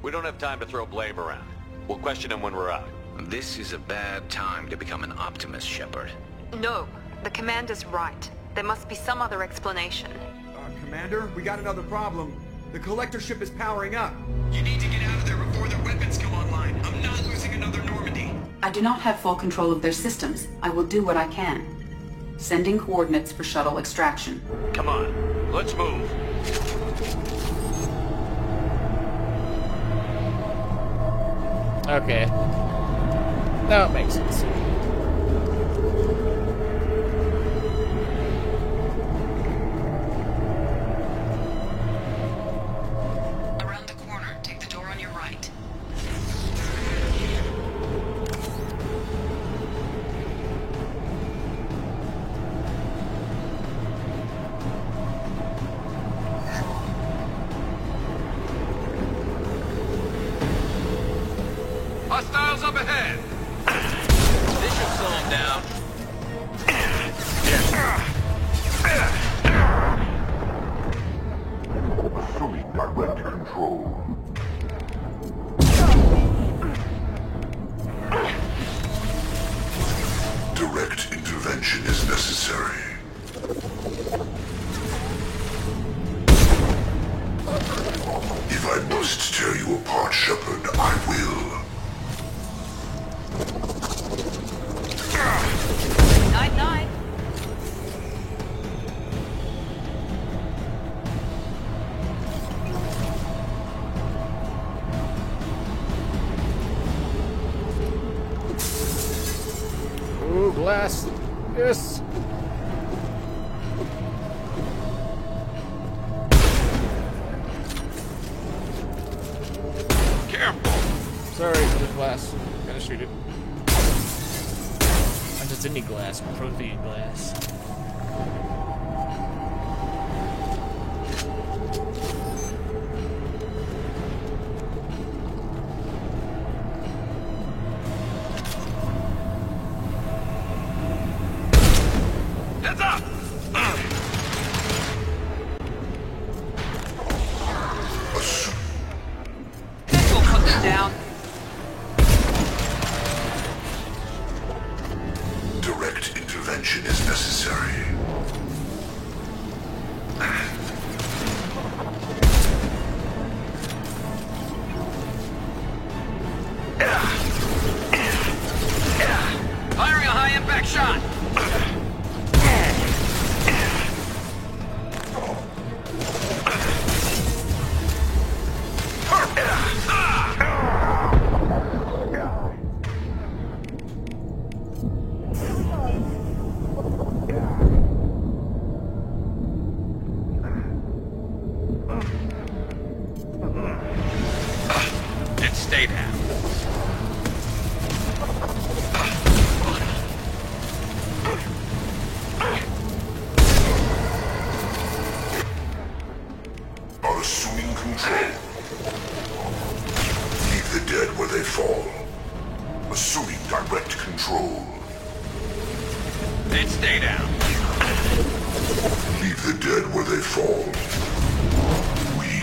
We don't have time to throw blame around. We'll question him when we're out. This is a bad time to become an optimist, Shepard. No, the commander's right. There must be some other explanation. Commander, we got another problem. The collector ship is powering up. You need to get out of there before their weapons come online. I'm not losing another Normandy. I do not have full control of their systems. I will do what I can. Sending coordinates for shuttle extraction. Come on, let's move. Okay. That makes sense. Around the corner, take the door on your right. Hostiles up ahead. This should slow him down. Assuming direct control. Direct intervention is necessary. If I must tear you apart, Shepard, I will. Night-night. Ooh, glass. Yes. glass. Gotta shoot it. Not just any glass, protein glass. Heads up! We'll put them down. Direct intervention is necessary. Firing a high-impact shot. And stay down. Are assuming control. Leave the dead where they fall. Assuming direct control. Then stay down. Leave the dead where they fall. We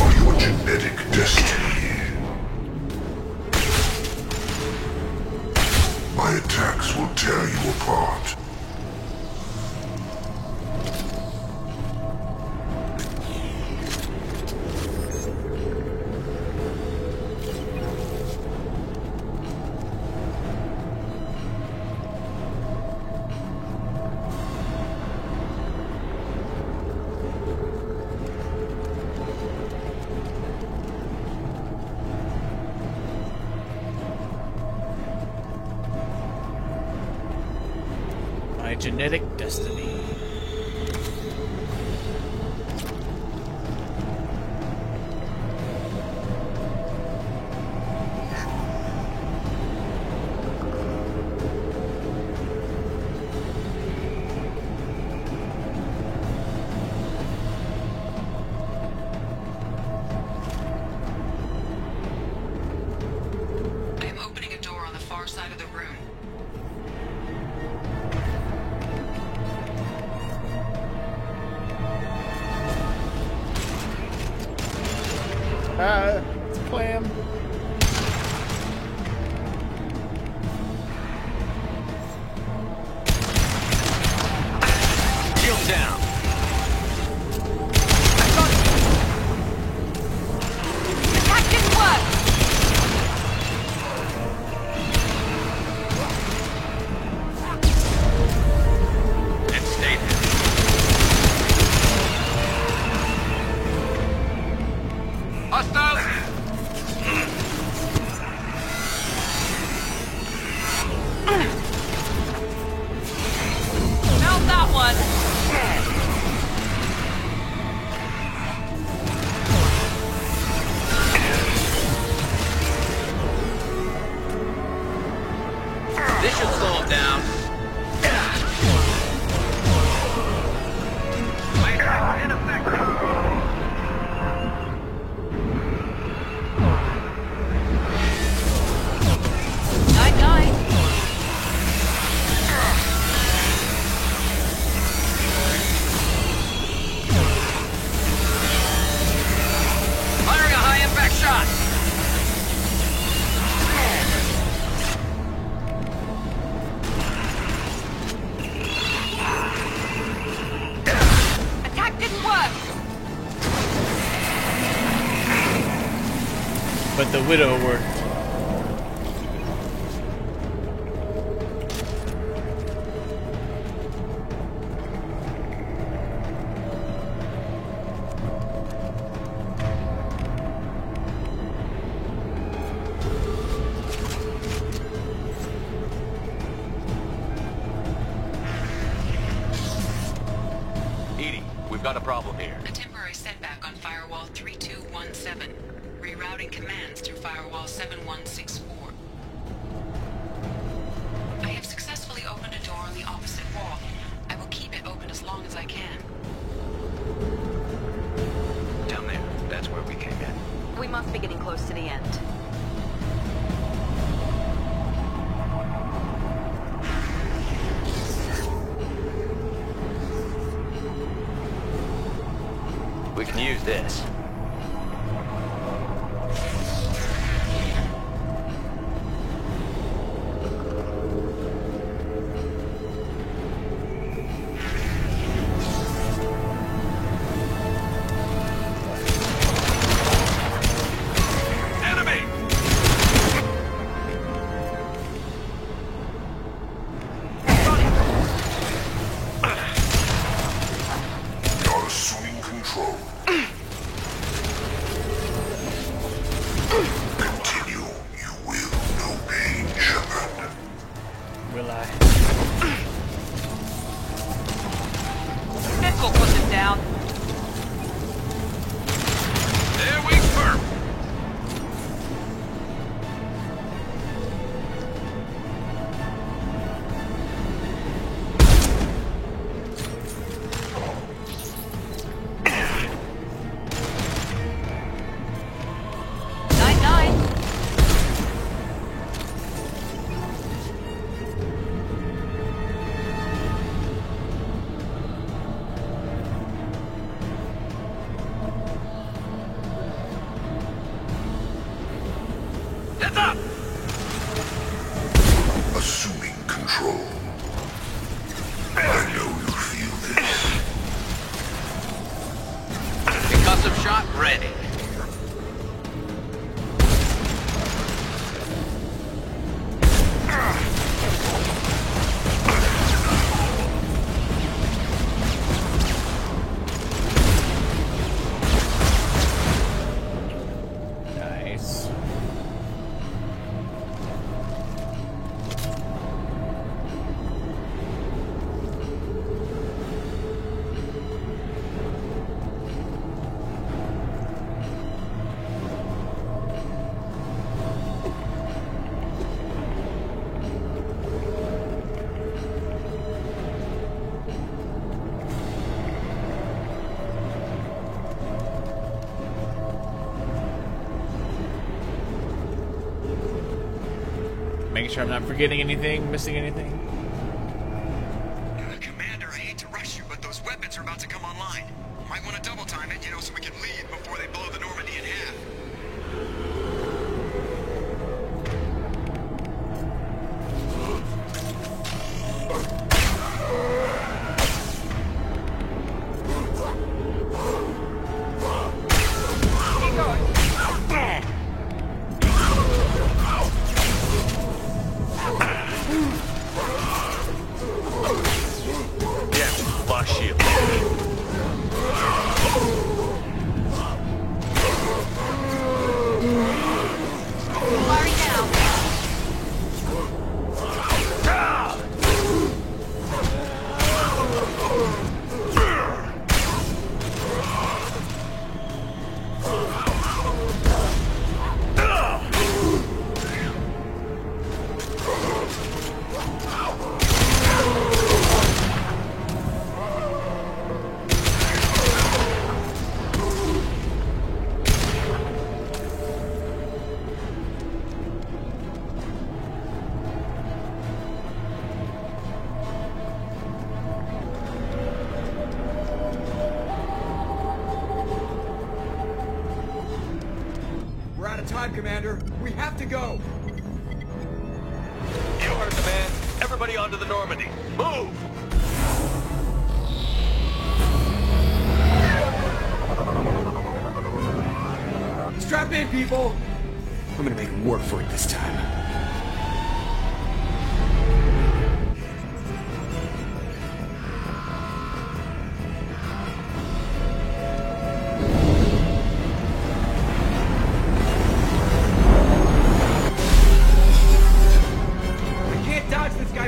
are your genetic destiny. My attacks will tear you apart. My genetic destiny. I am opening a door on the far side of the room. It's a clam. Shield down. Attack didn't work. And stay down. Hostiles. Melt that one. This should slow him down. My attack's ineffective. Night-night. Firing a high-impact shot. Attack didn't work. But the widow worked. Edie, we've got a problem here. A temporary setback on firewall 3217. rerouting commands through Firewall 7164. I have successfully opened a door on the opposite wall. I will keep it open as long as I can. Down there. That's where we came in. We must be getting close to the end. We can use this. Assuming control. I know you feel this. Concussive shot ready. Nice. Making sure I'm not forgetting anything, missing anything. Commander, I hate to rush you, but those weapons are about to come online. Might want to double time it, so we can leave before they blow the Normandy in half. Time, Commander. We have to go. You heard the man. Everybody onto the Normandy. Move! Strap in, people. I'm gonna make them work for it this time.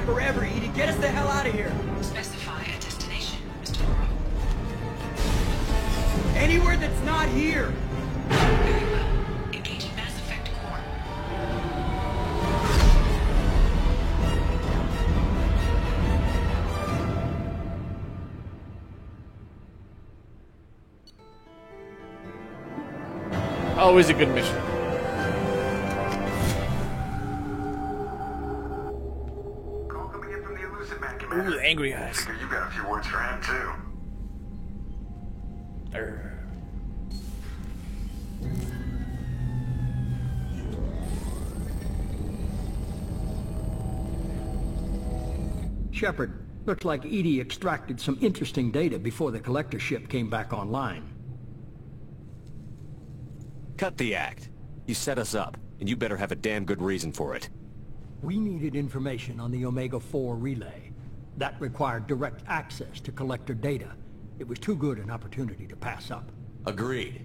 Forever, Edie. Get us the hell out of here. Specify a destination, Mr. Moreau. Anywhere that's not here. Very well. Always a good mission. Call coming in from the Illusive Man, Commander. Ooh, angry eyes. Figure you got a few words for him, too. Shepard, looks like EDI extracted some interesting data before the collector ship came back online. Cut the act. You set us up, and you better have a damn good reason for it. We needed information on the Omega-4 relay. That required direct access to collector data. It was too good an opportunity to pass up. Agreed.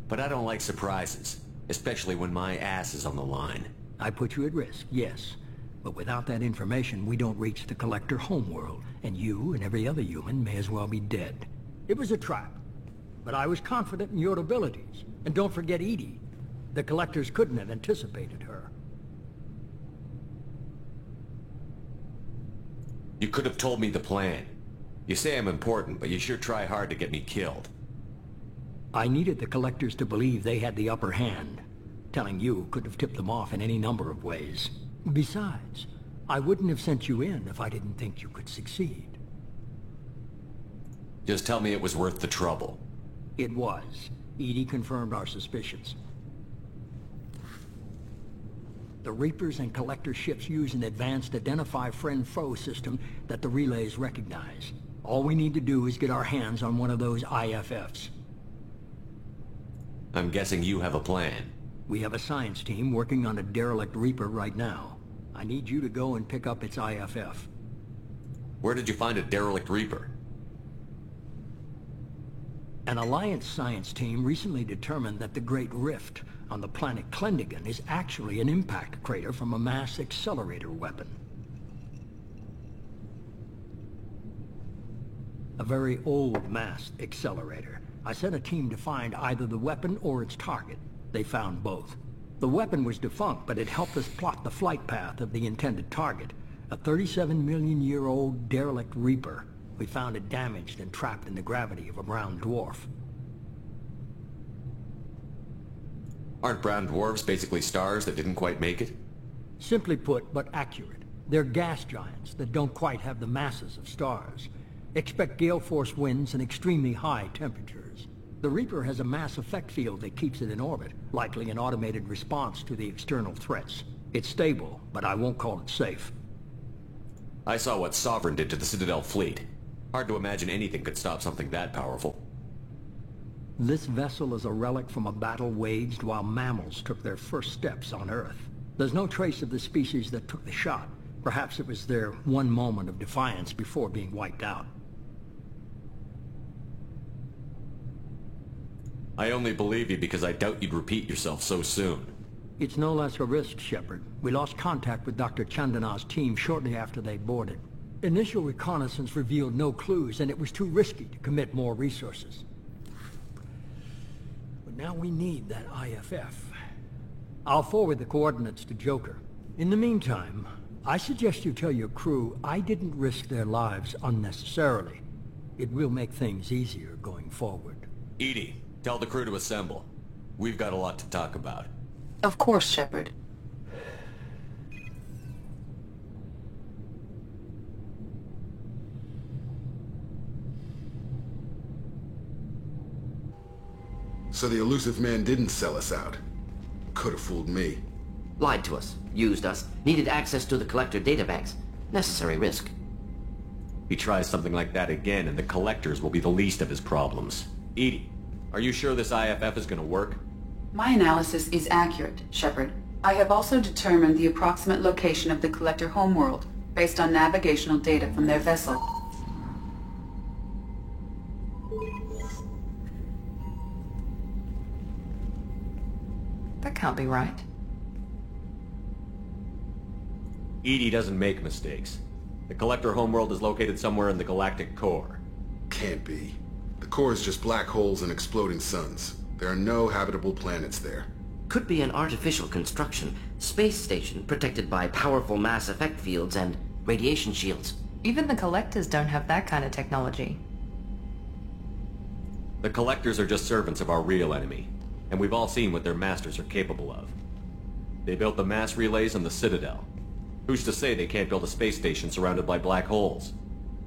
But I don't like surprises, especially when my ass is on the line. I put you at risk, yes. But without that information, we don't reach the collector homeworld, and you and every other human may as well be dead. It was a trap. But I was confident in your abilities. And don't forget EDI. The collectors couldn't have anticipated her. You could have told me the plan. You say I'm important, but you sure try hard to get me killed. I needed the collectors to believe they had the upper hand. Telling you could have tipped them off in any number of ways. Besides, I wouldn't have sent you in if I didn't think you could succeed. Just tell me it was worth the trouble. It was. EDI confirmed our suspicions. The Reapers and Collector ships use an advanced Identify Friend-Foe system that the relays recognize. All we need to do is get our hands on one of those IFFs. I'm guessing you have a plan. We have a science team working on a derelict Reaper right now. I need you to go and pick up its IFF. Where did you find a derelict Reaper? An Alliance science team recently determined that the Great Rift on the planet Klendagon is actually an impact crater from a mass accelerator weapon. A very old mass accelerator. I sent a team to find either the weapon or its target. They found both. The weapon was defunct, but it helped us plot the flight path of the intended target. A 37-million-year-old derelict Reaper. We found it damaged and trapped in the gravity of a brown dwarf. Aren't brown dwarves basically stars that didn't quite make it? Simply put, but accurate. They're gas giants that don't quite have the masses of stars. Expect gale force winds and extremely high temperatures. The Reaper has a mass effect field that keeps it in orbit, likely an automated response to the external threats. It's stable, but I won't call it safe. I saw what Sovereign did to the Citadel fleet. Hard to imagine anything could stop something that powerful. This vessel is a relic from a battle waged while mammals took their first steps on Earth. There's no trace of the species that took the shot. Perhaps it was their one moment of defiance before being wiped out. I only believe you because I doubt you'd repeat yourself so soon. It's no less a risk, Shepard. We lost contact with Dr. Chandana's team shortly after they boarded. Initial reconnaissance revealed no clues, and it was too risky to commit more resources. But now we need that IFF. I'll forward the coordinates to Joker. In the meantime, I suggest you tell your crew I didn't risk their lives unnecessarily. It will make things easier going forward. EDI, tell the crew to assemble. We've got a lot to talk about. Of course, Shepard. So the Illusive Man didn't sell us out. Could have fooled me. Lied to us, used us, needed access to the Collector databanks. Necessary risk. He tries something like that again, and the Collectors will be the least of his problems. EDI, are you sure this IFF is gonna work? My analysis is accurate, Shepard. I have also determined the approximate location of the Collector homeworld, based on navigational data from their vessel. That can't be right. EDI doesn't make mistakes. The Collector homeworld is located somewhere in the galactic core. Can't be. The core is just black holes and exploding suns. There are no habitable planets there. Could be an artificial construction, space station protected by powerful mass effect fields and radiation shields. Even the Collectors don't have that kind of technology. The Collectors are just servants of our real enemy. and we've all seen what their masters are capable of. They built the mass relays on the Citadel. Who's to say they can't build a space station surrounded by black holes?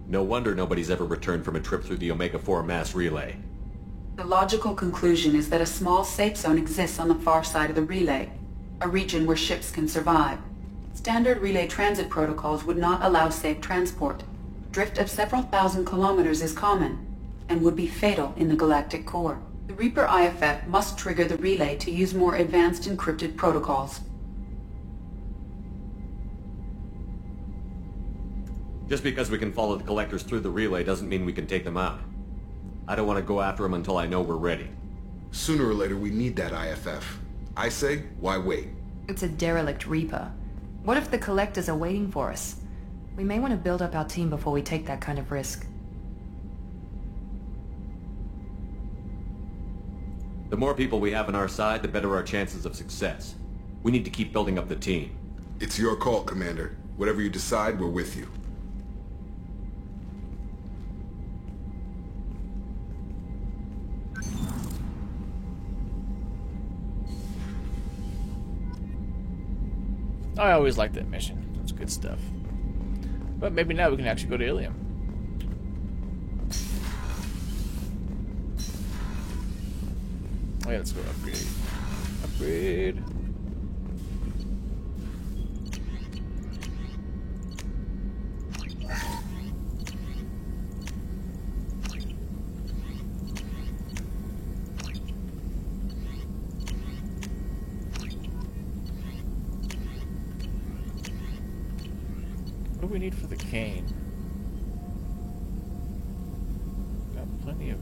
No wonder nobody's ever returned from a trip through the Omega-4 mass relay. The logical conclusion is that a small safe zone exists on the far side of the relay, a region where ships can survive. Standard relay transit protocols would not allow safe transport. Drift of several thousand kilometers is common, and would be fatal in the galactic core. The Reaper IFF must trigger the relay to use more advanced encrypted protocols. Just because we can follow the Collectors through the relay doesn't mean we can take them out. I don't want to go after them until I know we're ready. Sooner or later we need that IFF. I say, why wait? It's a derelict Reaper. What if the Collectors are waiting for us? We may want to build up our team before we take that kind of risk. The more people we have on our side, the better our chances of success. We need to keep building up the team. It's your call, Commander. Whatever you decide, we're with you. I always liked that mission. It's good stuff. But maybe now we can actually go to Ilium. Oh yeah, let's go upgrade. Upgrade. What do we need for the cane? Got plenty of...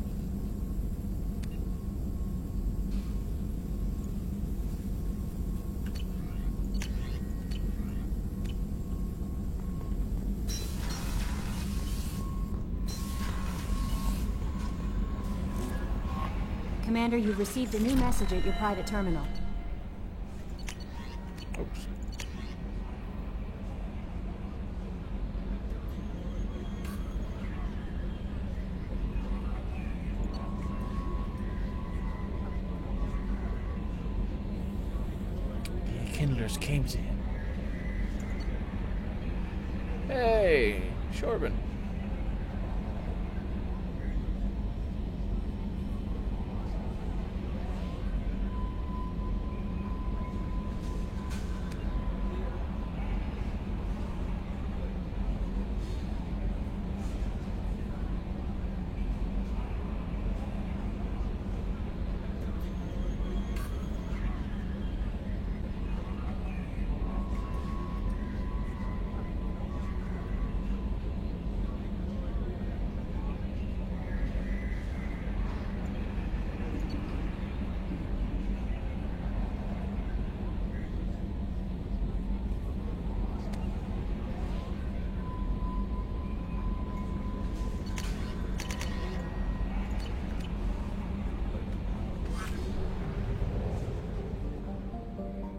Commander, you've received a new message at your private terminal. Oops. Kindlers came to him. Hey, Shorban.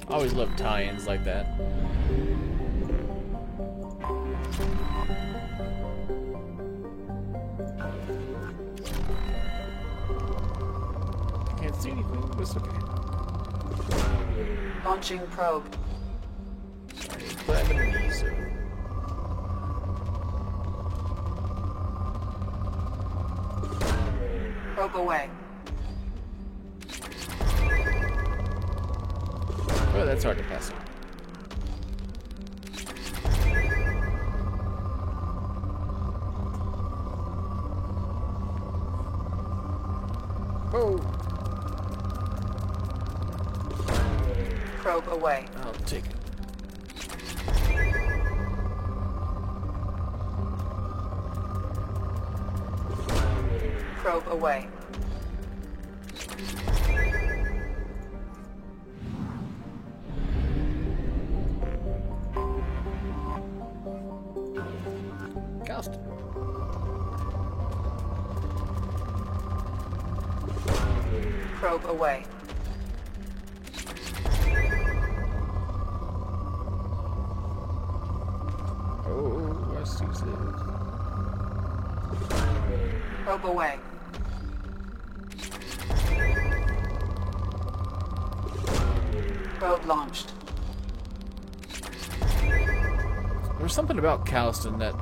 I always love tie-ins like that. Can't see anything, but it's okay. Launching probe. Sorry, Ebenezer. Probe away. Oh, that's hard to pass on. Oh. Probe away. I'll take it. Probe away. Ghost. Probe away. Oh, I see this. Probe away. Probe launched. There's something about Calliston that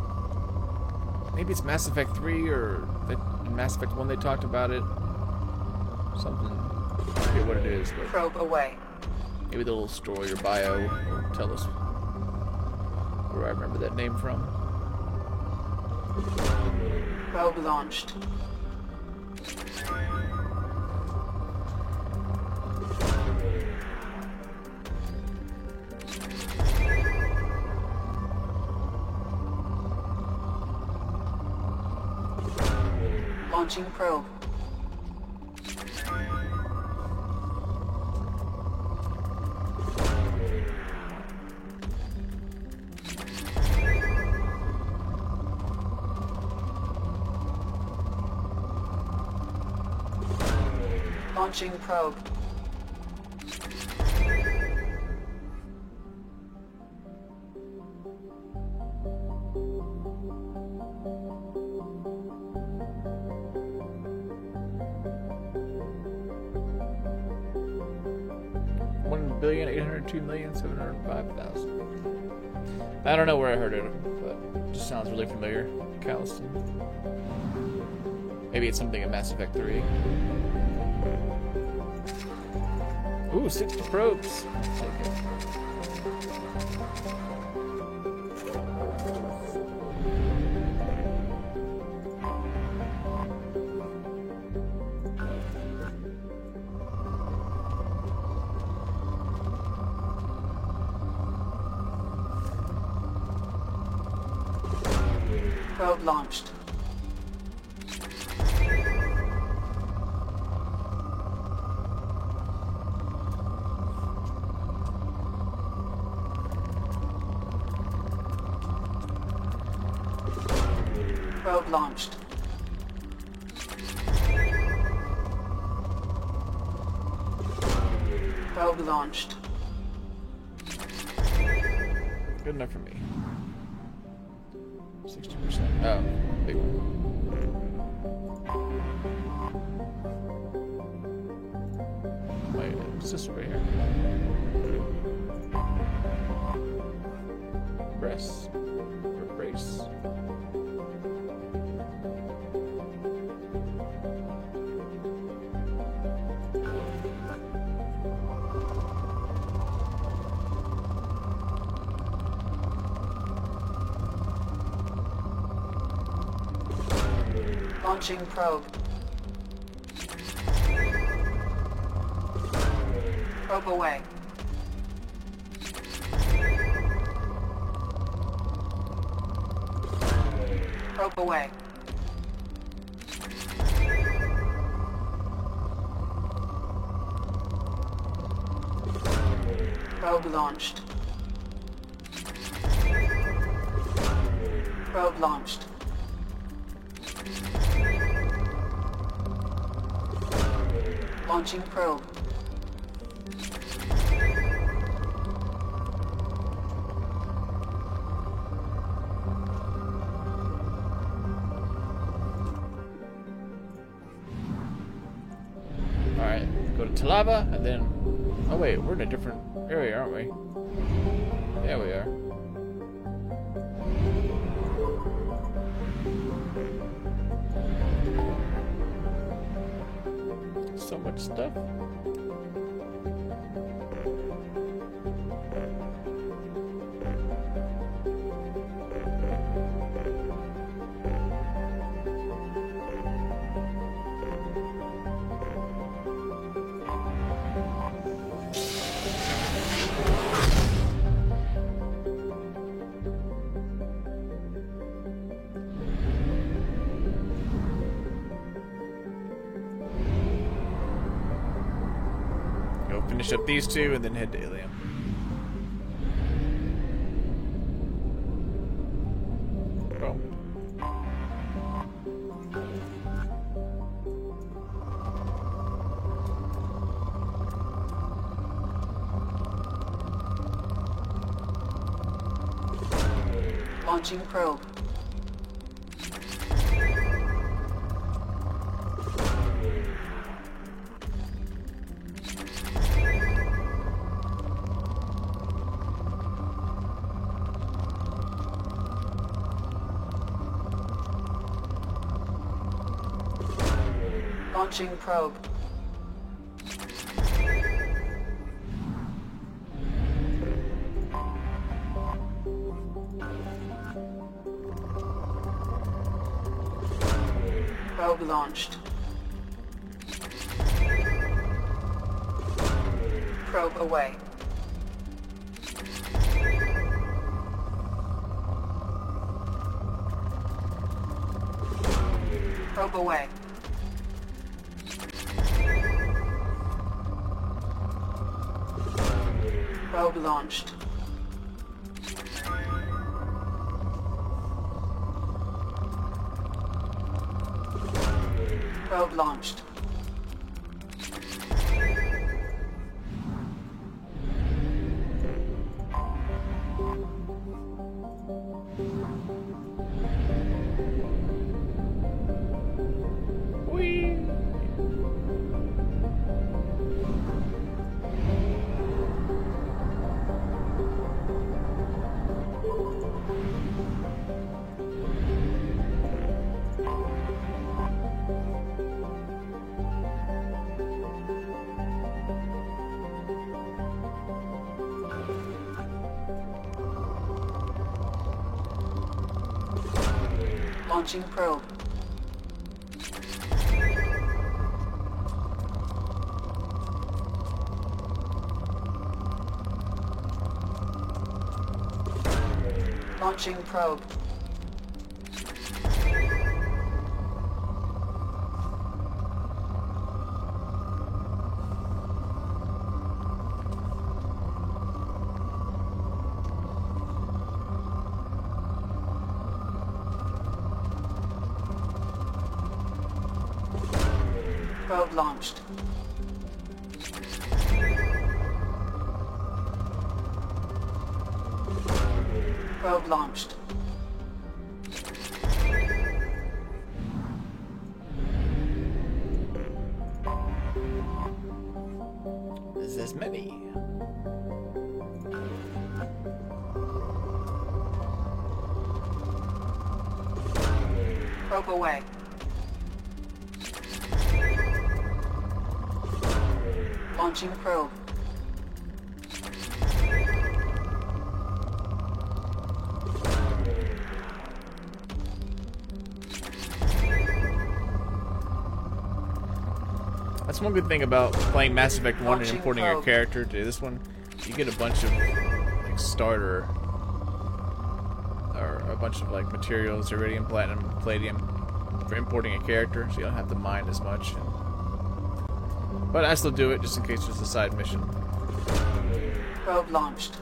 maybe it's Mass Effect 3 or in Mass Effect 1 they talked about it. Something. I forget what it is, but Probe away. maybe the little story or bio will tell us where I remember that name from. Probe launched. Launching probe. Launching probe. $1,802,705,000. I don't know where I heard it, but it just sounds really familiar. Calliston. Maybe it's something in Mass Effect 3. Ooh, 60 probes. Take it. Probe launched. Probe launched. Probe launched. Good enough for me. 60%. Oh, big one. Wait, what's this over here? Brace. Or brace. Launching probe. Probe away. Probe away. Probe launched. Probe launched. Launching probe. Alright, go to Talava, and then... Oh wait, we're in a different area, aren't we? Yeah, we are. So much stuff. Finish up these two and then head to Ilium. Oh. Launching probe. Launching probe. Probe launched. Probe away. Probe away. Probe launched. Probe launched. Launching probe. Launching probe. Probe launched. Probe launched. There's as many. Probe away. Launching probe. That's one good thing about playing Mass Effect 1 and Launching importing your probe. character to this one. You get a bunch of like starter or a bunch of like materials, iridium, platinum, palladium for importing a character, so you don't have to mine as much. But I still do it just in case there's a side mission. Probe launched.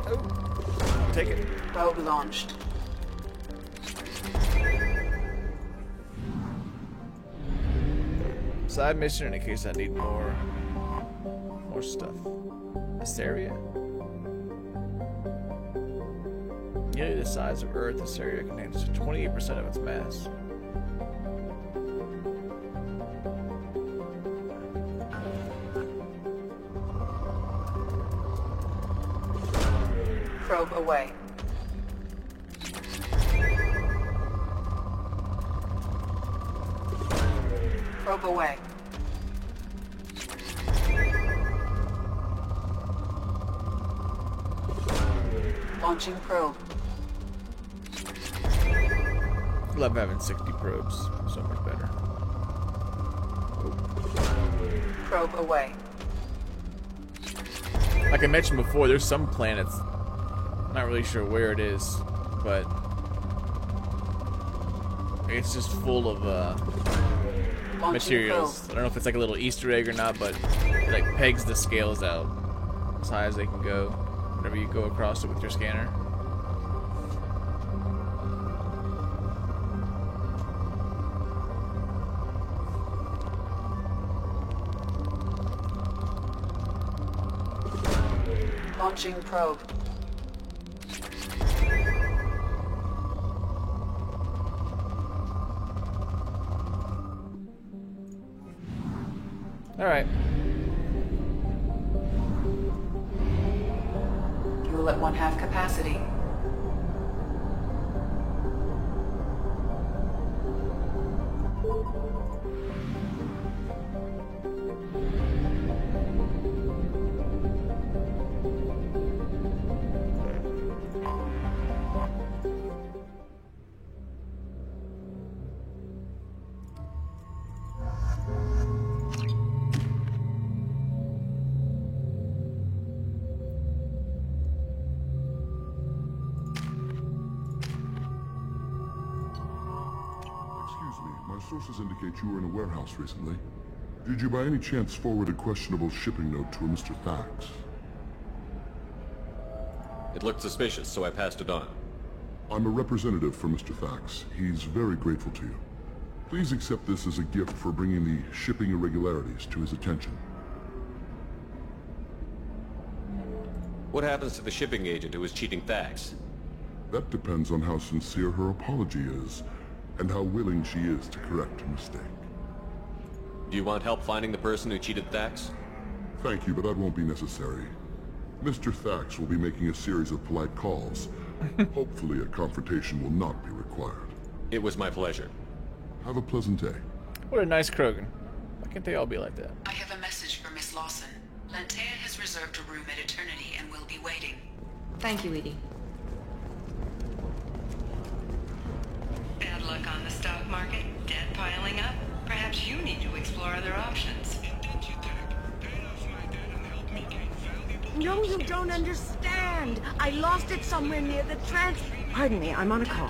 Oh, take it. Probe launched. Side mission in case I need more stuff. Asteria. Nearly the size of Earth, Asteria contains 28% of its mass. Probe away. Probe away. Launching probe. Love having 60 probes. So much better. Probe away. Like I mentioned before, there's some planets, not really sure where it is, but it's just full of materials. I don't know if it's like a little Easter egg or not, but it like pegs the scales out as high as they can go whenever you go across it with your scanner. Launching probe. All right. Fuel at 1/2 capacity. My sources indicate you were in a warehouse recently. Did you by any chance forward a questionable shipping note to a Mr. Thax? It looked suspicious, so I passed it on. I'm a representative for Mr. Thax. He's very grateful to you. Please accept this as a gift for bringing the shipping irregularities to his attention. What happens to the shipping agent who was cheating Thax? That depends on how sincere her apology is, and how willing she is to correct her mistake. Do you want help finding the person who cheated Thax? Thank you, but that won't be necessary. Mr. Thax will be making a series of polite calls. Hopefully a confrontation will not be required. It was my pleasure. Have a pleasant day. What a nice Krogan. Why can't they all be like that? I have a message for Miss Lawson. Lantea has reserved a room at Eternity and will be waiting. Thank you, Edie. Bad luck on the stock market, debt piling up. Perhaps you need to explore other options. No, you don't understand. I lost it somewhere near the trans... Pardon me, I'm on a call.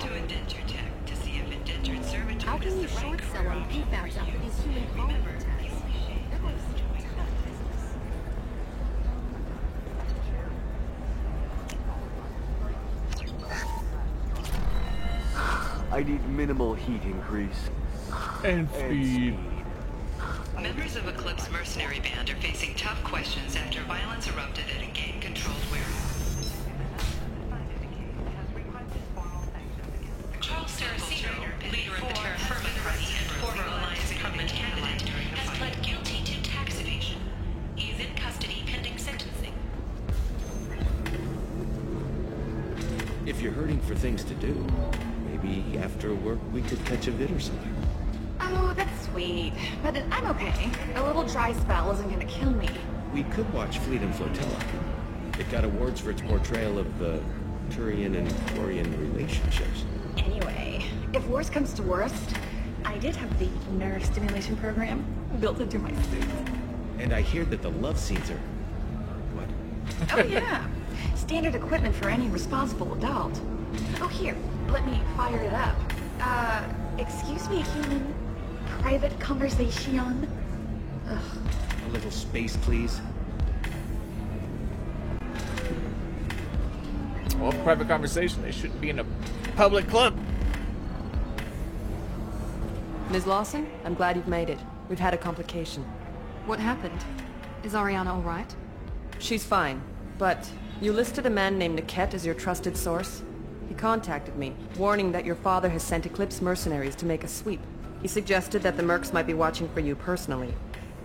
How can you short sell on PFAS after these human colony attacks? I need minimal heat increase. And speed. Members of Eclipse mercenary band are facing tough questions after violence erupted at a gang-controlled warehouse. Charles Saraceno, leader of the Terra Firma Party and former Alliance government candidate, has pled guilty to tax evasion. He is in custody pending sentencing. If you're hurting for things to do, maybe after work we could catch a vid or something. Oh, that's sweet. But I'm okay. A little dry spell isn't gonna kill me. We could watch Fleet and Flotilla. It got awards for its portrayal of the Turian and Quarian relationships. Anyway, if worst comes to worst, I did have the nerve stimulation program built into my suit. And I hear that the love scenes are... what? Oh yeah. Standard equipment for any responsible adult. Oh here, let me fire it up. Excuse me, human. Private conversation. Ugh. A little space, please. Well, private conversation. They shouldn't be in a public club. Ms. Lawson, I'm glad you've made it. We've had a complication. What happened? Is Ariana all right? She's fine, but you listed a man named Niket as your trusted source. He contacted me, warning that your father has sent Eclipse mercenaries to make a sweep. He suggested that the Mercs might be watching for you personally.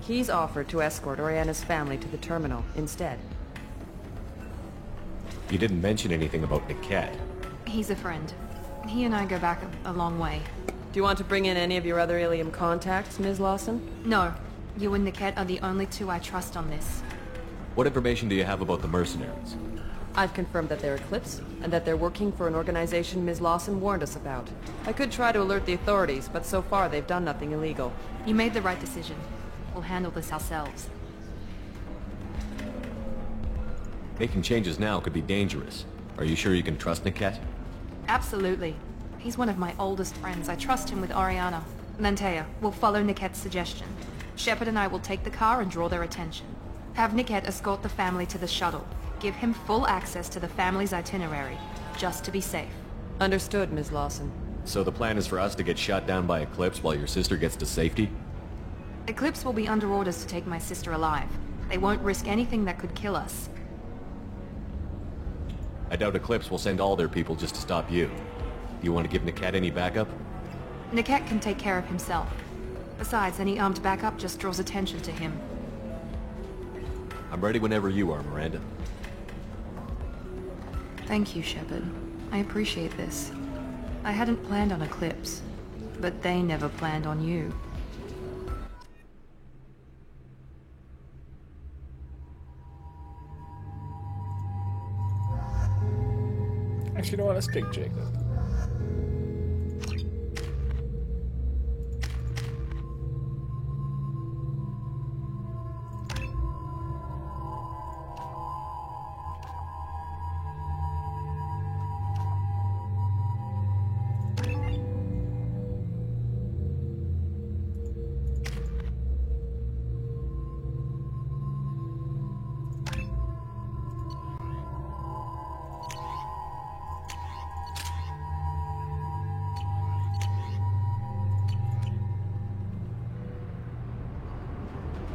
He's offered to escort Oriana's family to the terminal instead. You didn't mention anything about Niket. He's a friend. He and I go back a long way. Do you want to bring in any of your other Ilium contacts, Ms. Lawson? No. You and Niket are the only two I trust on this. What information do you have about the mercenaries? I've confirmed that they're Eclipse, and that they're working for an organization Ms. Lawson warned us about. I could try to alert the authorities, but so far they've done nothing illegal. You made the right decision. We'll handle this ourselves. Making changes now could be dangerous. Are you sure you can trust Niket? Absolutely. He's one of my oldest friends. I trust him with Ariana. Lantea, we'll follow Niket's suggestion. Shepard and I will take the car and draw their attention. Have Niket escort the family to the shuttle. Give him full access to the family's itinerary, just to be safe. Understood, Ms. Lawson. So the plan is for us to get shot down by Eclipse while your sister gets to safety? Eclipse will be under orders to take my sister alive. They won't risk anything that could kill us. I doubt Eclipse will send all their people just to stop you. Do you want to give Niket any backup? Niket can take care of himself. Besides, any armed backup just draws attention to him. I'm ready whenever you are, Miranda. Thank you, Shepard. I appreciate this. I hadn't planned on Eclipse, but they never planned on you. Actually, don't want to take Jacob.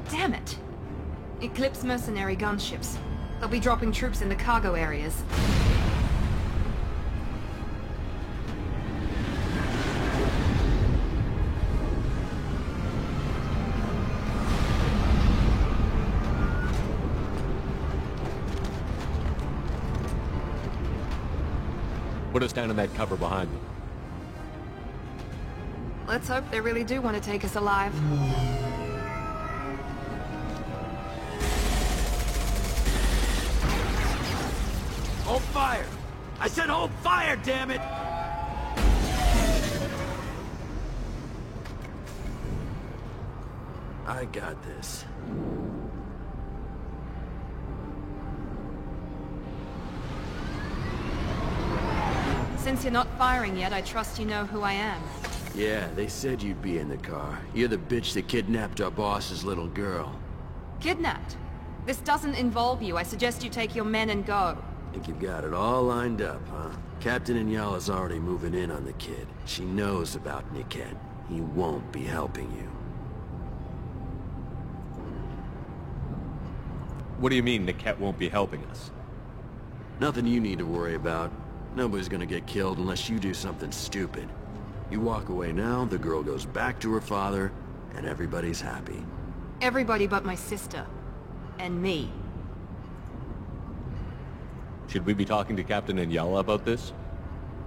Damn it! Eclipse mercenary gunships. They'll be dropping troops in the cargo areas. Put us down in that cover behind me. Let's hope they really do want to take us alive. Hold fire! I said hold fire, damn it! I got this. Since you're not firing yet, I trust you know who I am. Yeah, they said you'd be in the car. You're the bitch that kidnapped our boss's little girl. Kidnapped? This doesn't involve you. I suggest you take your men and go. Think you've got it all lined up, huh? Captain Inyala's already moving in on the kid. She knows about Niket. He won't be helping you. What do you mean Niket won't be helping us? Nothing you need to worry about. Nobody's gonna get killed unless you do something stupid. You walk away now, the girl goes back to her father, and everybody's happy. Everybody but my sister. And me. Should we be talking to Captain Inyala about this?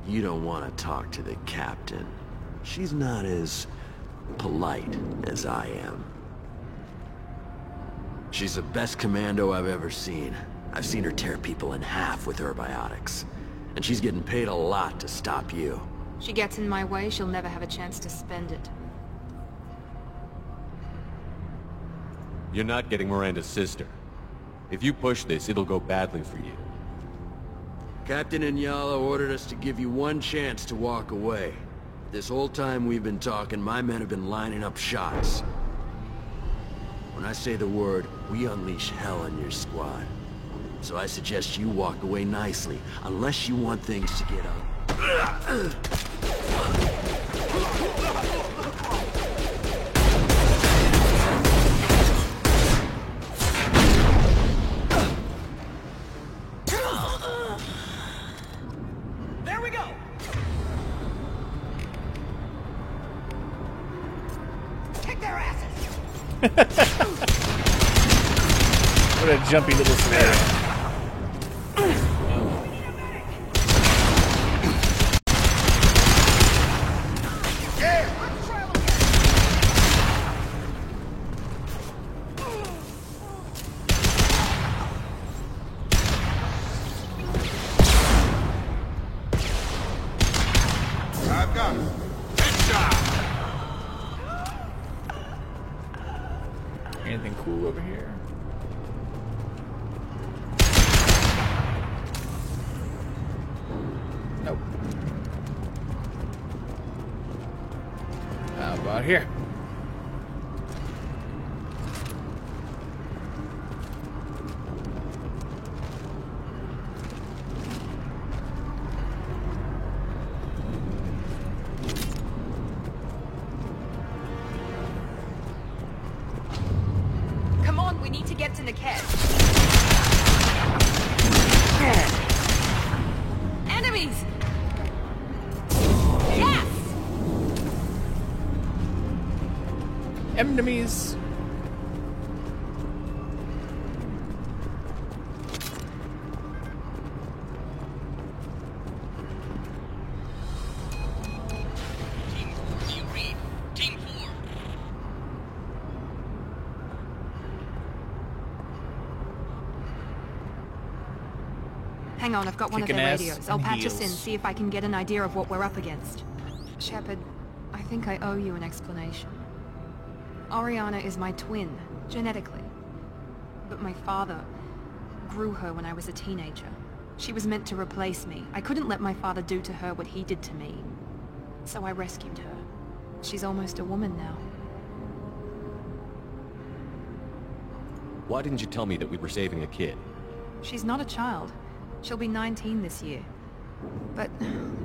You don't want to talk to the captain. She's not as polite as I am. She's the best commando I've ever seen. I've seen her tear people in half with her biotics. And she's getting paid a lot to stop you. She gets in my way, she'll never have a chance to spend it. You're not getting Miranda's sister. If you push this, it'll go badly for you. Captain Inyala ordered us to give you one chance to walk away. This whole time we've been talking, my men have been lining up shots. When I say the word, we unleash hell on your squad. So I suggest you walk away nicely, unless you want things to get up. There we go! Kick their asses! What a jumpy little scenario. I've got it. Anything cool over here? Nope. How about here? Come on, we need to get to Niket. Enemies! Yes! Enemies. Hang on, I've got one of their Kicking ass radios. I'll and patch us in, heels. see if I can get an idea of what we're up against. Shepard, I think I owe you an explanation. Oriana is my twin, genetically. But my father grew her when I was a teenager. She was meant to replace me. I couldn't let my father do to her what he did to me. So I rescued her. She's almost a woman now. Why didn't you tell me that we were saving a kid? She's not a child. She'll be 19 this year. But,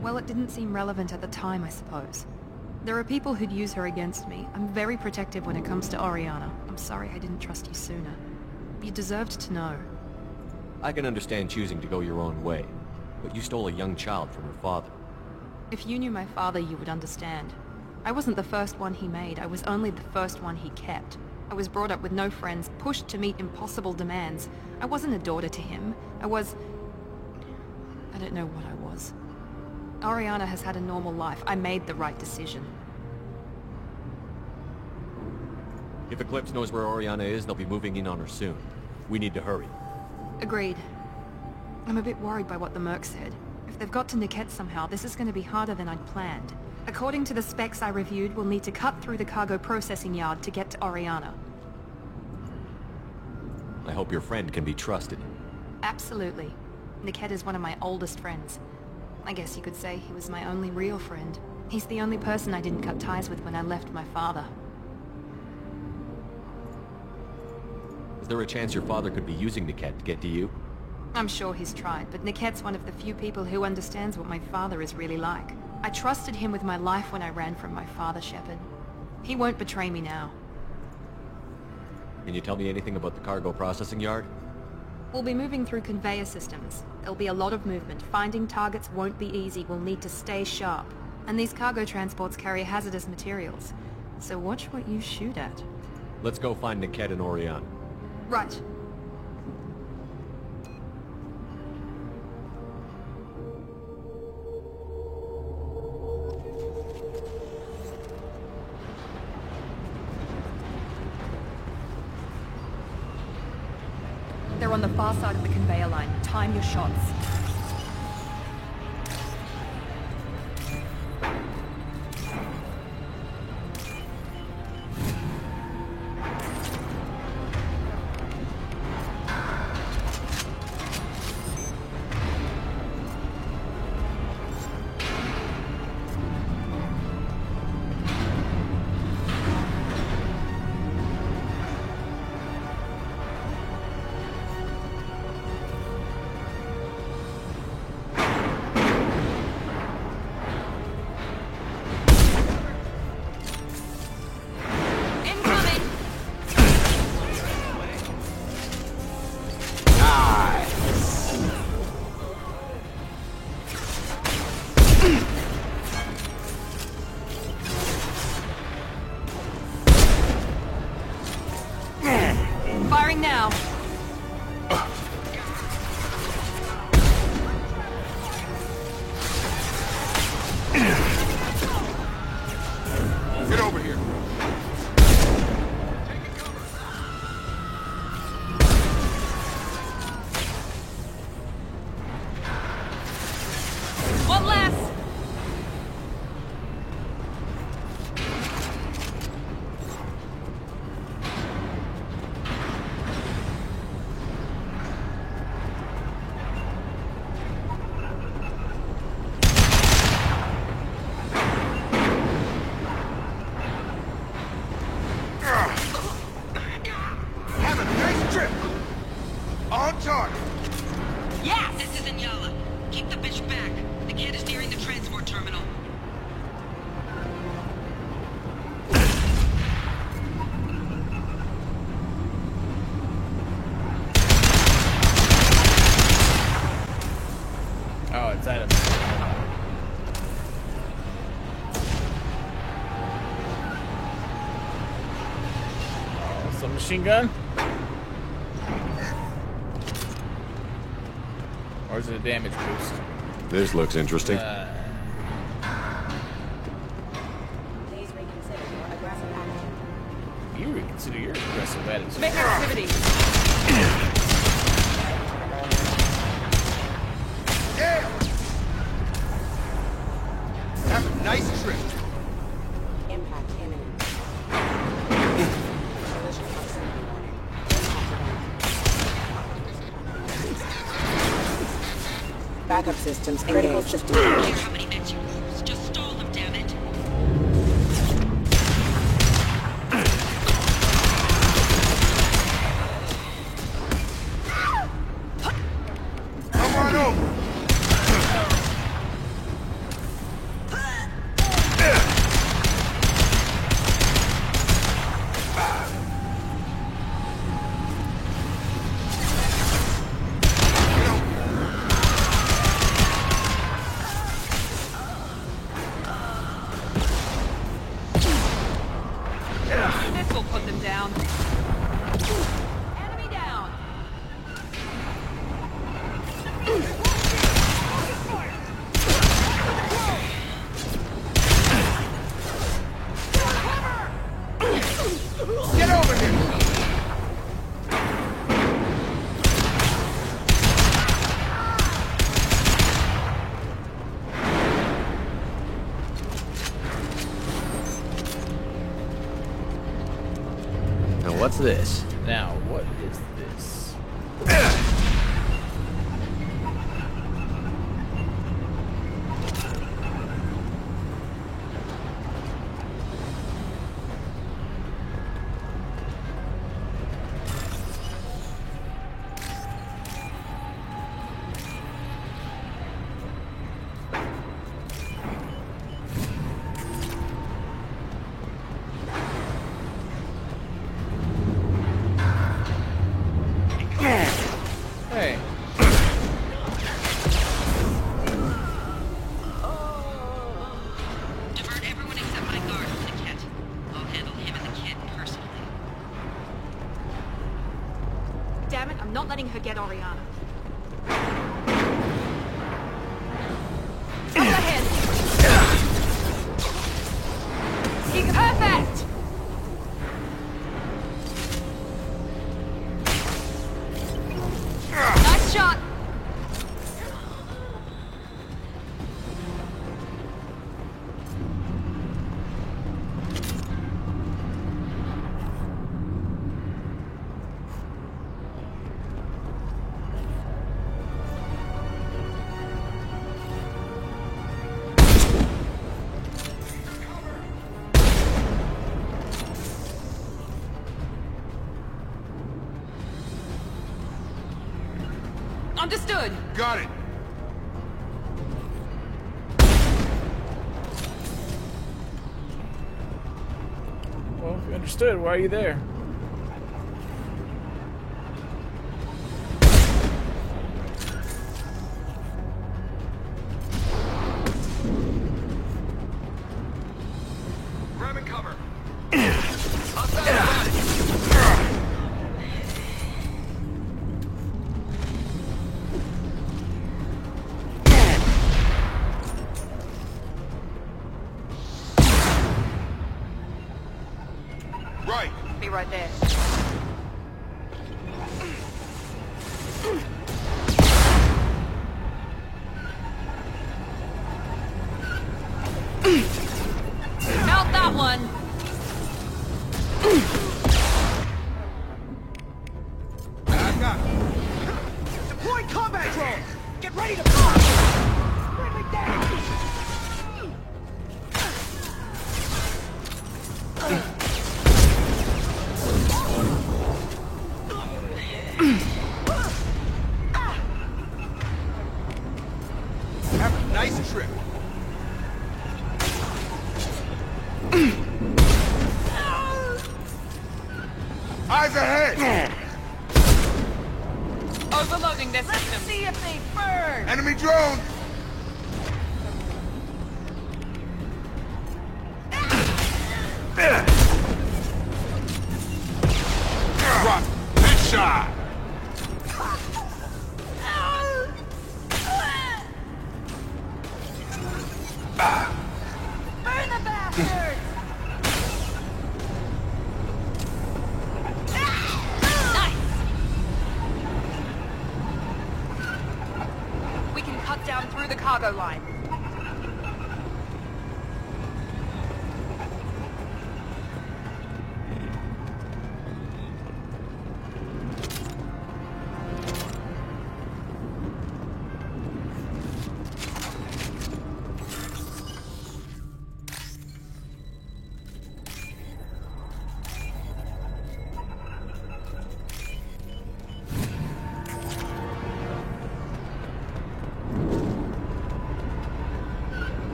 well, it didn't seem relevant at the time, I suppose. There are people who'd use her against me. I'm very protective when it comes to Oriana. I'm sorry I didn't trust you sooner. You deserved to know. I can understand choosing to go your own way, but you stole a young child from her father. If you knew my father, you would understand. I wasn't the first one he made. I was only the first one he kept. I was brought up with no friends, pushed to meet impossible demands. I wasn't a daughter to him. I don't know what I was. Oriana has had a normal life. I made the right decision. If Eclipse knows where Oriana is, they'll be moving in on her soon. We need to hurry. Agreed. I'm a bit worried by what the Merc said. If they've got to Niket somehow, this is going to be harder than I'd planned. According to the specs I reviewed, we'll need to cut through the cargo processing yard to get to Oriana. I hope your friend can be trusted. Absolutely. Niket is one of my oldest friends. I guess you could say he was my only real friend. He's the only person I didn't cut ties with when I left my father. Is there a chance your father could be using Niket to get to you? I'm sure he's tried, but Niket's one of the few people who understands what my father is really like. I trusted him with my life when I ran from my father, Shepard. He won't betray me now. Can you tell me anything about the cargo processing yard? We'll be moving through conveyor systems. There'll be a lot of movement. Finding targets won't be easy. We'll need to stay sharp. And these cargo transports carry hazardous materials. So watch what you shoot at. Let's go find Niket and Oriana. Right. They're on the far side of the conveyor line. Time your shots. Firing now. Get over here. One less. Have a nice trip. On target. Yes! This is Inyala. Keep the bitch back. The kid is nearing the transport terminal. Oh, it's at him. Oh, some machine gun? Or is it a damage boost? This looks interesting. Please reconsider your aggressive attitude. You reconsider your aggressive attitude. Make activity. backup systems engaged. System engaged. How many minutes you lose? Just stall them, damn it. Come on over. This will put them down. Enemy down. Get over here. Now what's this? Now, what is this? Hey. Divert everyone except my guard from the kit. I'll handle him and the kid personally. Damn it, I'm not letting her get Oriana. Up ahead! Perfect! Nice shot! Understood. Got it. Well, if you understood, why are you there? Grabbing cover. Right. Be right there. Melt that one! I got it. Deploy combat drones! Get ready to fire! Bring me down! Have a nice trip. Eyes ahead! Overloading this system. Let's see if they burn! Enemy drone! Drop. Headshot! Burn the bastards! Nice! We can cut down through the cargo line.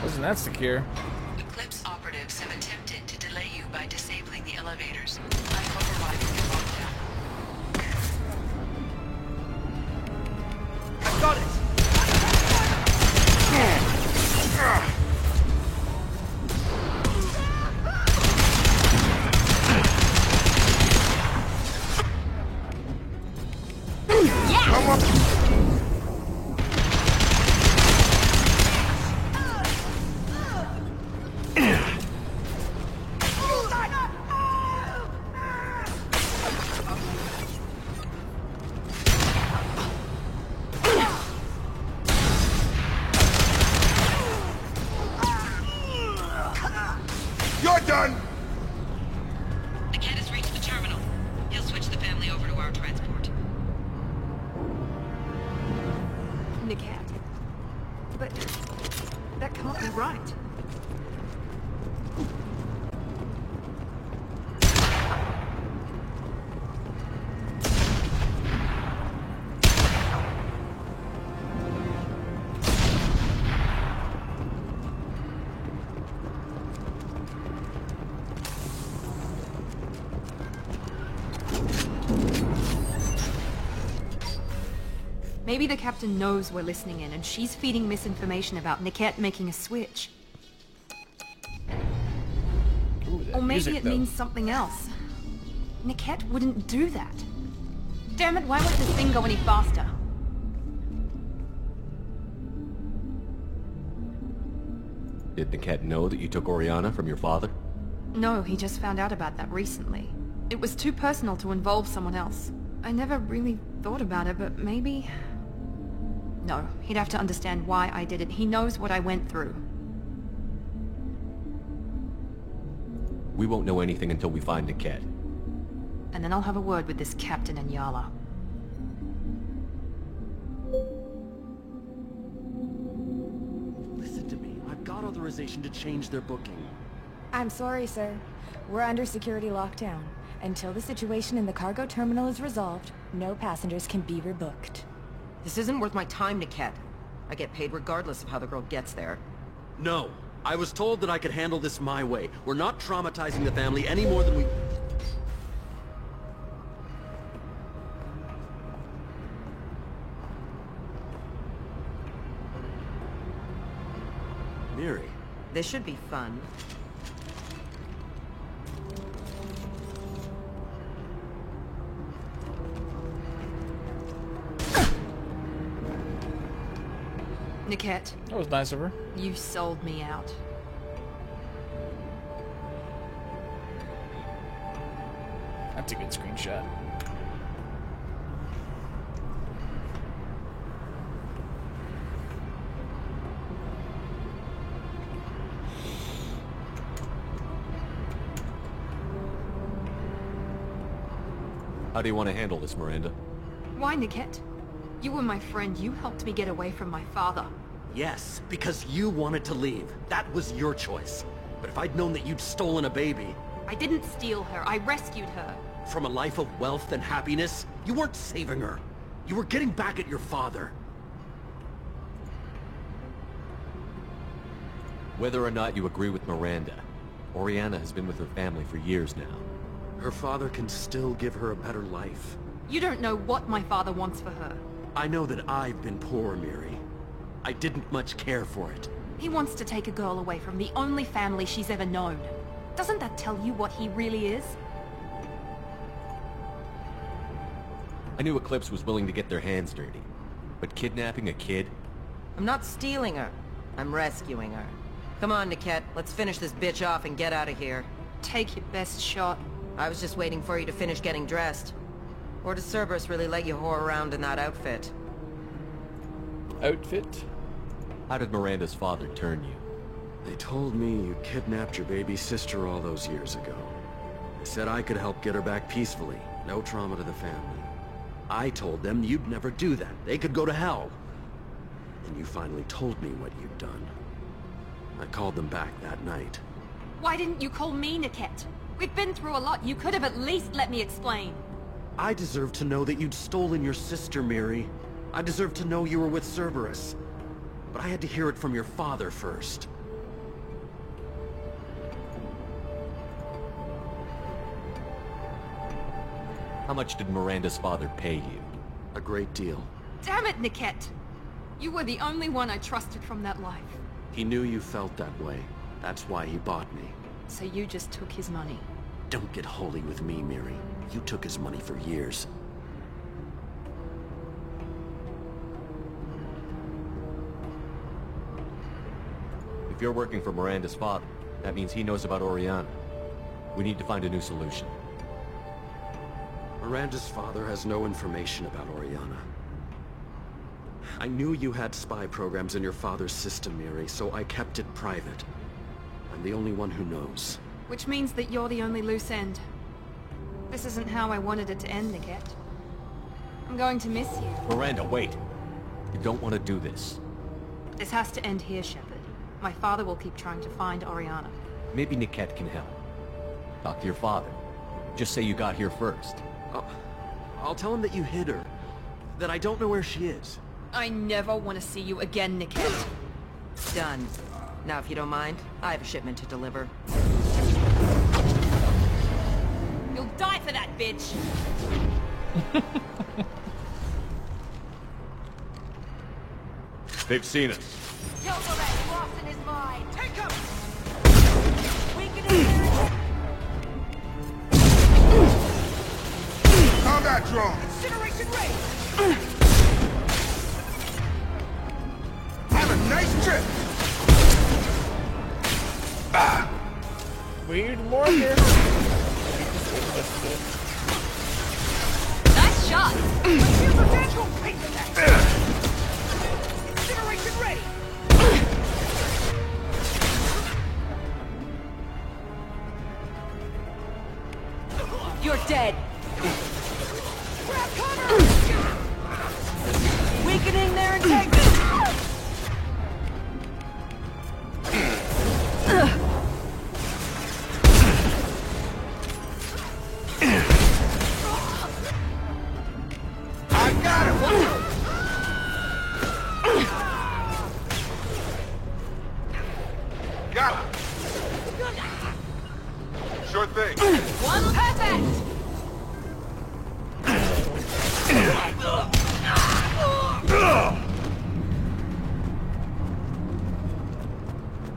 Isn't that secure? Eclipse operatives have attempted to delay you by disabling the elevators. I've overridden your lockdown. I've got it! You're done! Niket has reached the terminal. He'll switch the family over to our transport. Niket. But that can't be right. Maybe the captain knows we're listening in, and she's feeding misinformation about Niket making a switch. Ooh, that Or maybe music, it though. means something else. Niket wouldn't do that. Damn it, why won't this thing go any faster? Did Niket know that you took Oriana from your father? No, he just found out about that recently. It was too personal to involve someone else. I never really thought about it, but maybe... No, he'd have to understand why I did it. He knows what I went through. We won't know anything until we find Niket. And then I'll have a word with this captain and Yala. Listen to me. I've got authorization to change their booking. I'm sorry, sir. We're under security lockdown. Until the situation in the cargo terminal is resolved, no passengers can be rebooked. This isn't worth my time, Niket. I get paid regardless of how the girl gets there. No. I was told that I could handle this my way. We're not traumatizing the family any more than we... Miri. This should be fun. Niket. That was nice of her. You sold me out. That's a good screenshot. How do you want to handle this, Miranda? Why, Niket? You were my friend. You helped me get away from my father. Yes, because you wanted to leave. That was your choice. But if I'd known that you'd stolen a baby... I didn't steal her. I rescued her. From a life of wealth and happiness, you weren't saving her. You were getting back at your father. Whether or not you agree with Miranda, Oriana has been with her family for years now. Her father can still give her a better life. You don't know what my father wants for her. I know that I've been poor, Miri. I didn't much care for it. He wants to take a girl away from the only family she's ever known. Doesn't that tell you what he really is? I knew Eclipse was willing to get their hands dirty, but kidnapping a kid? I'm not stealing her. I'm rescuing her. Come on, Niket. Let's finish this bitch off and get out of here. Take your best shot. I was just waiting for you to finish getting dressed. Or does Cerberus really let you whore around in that outfit? Outfit? How did Miranda's father turn you? They told me you kidnapped your baby sister all those years ago. They said I could help get her back peacefully. No trauma to the family. I told them you'd never do that. They could go to hell. And you finally told me what you'd done. I called them back that night. Why didn't you call me, Niket? We've been through a lot. You could have at least let me explain. I deserve to know that you'd stolen your sister, Miri. I deserve to know you were with Cerberus. But I had to hear it from your father first. How much did Miranda's father pay you? A great deal. Damn it, Niket! You were the only one I trusted from that life. He knew you felt that way. That's why he bought me. So you just took his money. Don't get holy with me, Miri. You took his money for years. If you're working for Miranda's father, that means he knows about Oriana. We need to find a new solution. Miranda's father has no information about Oriana. I knew you had spy programs in your father's system, Miri, so I kept it private. I'm the only one who knows. Which means that you're the only loose end. This isn't how I wanted it to end, Niket. I'm going to miss you. Miranda, wait! You don't want to do this. This has to end here, Shepard. My father will keep trying to find Oriana. Maybe Niket can help. Talk to your father. Just say you got here first. I'll tell him that you hid her. That I don't know where she is. I never want to see you again, Niket. Done. Now, if you don't mind, I have a shipment to deliver. You'll die for that, bitch! They've seen us. Yogorak lost in his mind. Take him! Combat drone! Incineration ready! Have a nice trip! We need more here. Nice shot! Let's hear the dance go piece of that! Incineration ready! You're dead! Grab cover! Weakening their integrity! I got him! Got him! Sure thing. One perfect!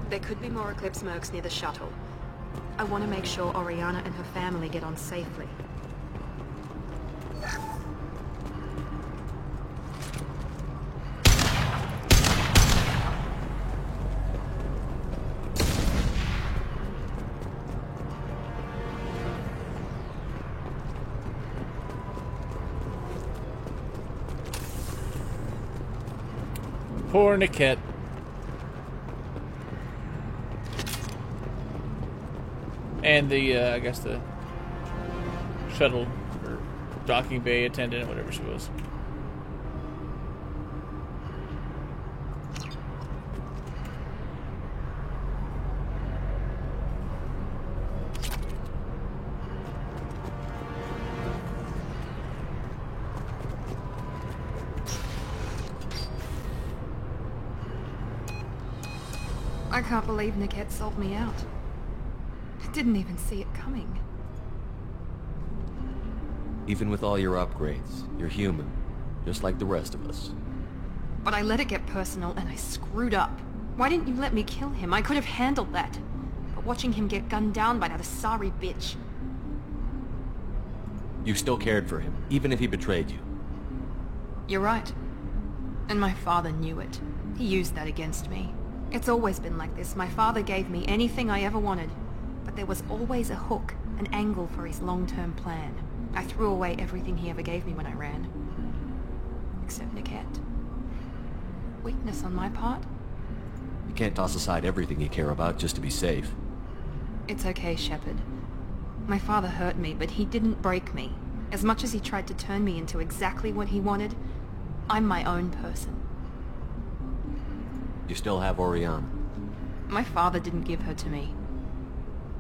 There could be more Eclipse mercs near the shuttle. I want to make sure Oriana and her family get on safely. Poor Niket. And the, I guess the shuttle or docking bay attendant, whatever she was. I can't believe Niket sold me out. I didn't even see it coming. Even with all your upgrades, you're human, just like the rest of us. But I let it get personal and I screwed up. Why didn't you let me kill him? I could have handled that. But watching him get gunned down by that Asari bitch. You still cared for him, even if he betrayed you. You're right. And my father knew it. He used that against me. It's always been like this. My father gave me anything I ever wanted. But there was always a hook, an angle for his long-term plan. I threw away everything he ever gave me when I ran. Except Niket. Weakness on my part? You can't toss aside everything you care about just to be safe. It's okay, Shepard. My father hurt me, but he didn't break me. As much as he tried to turn me into exactly what he wanted, I'm my own person. You still have Oriana. My father didn't give her to me.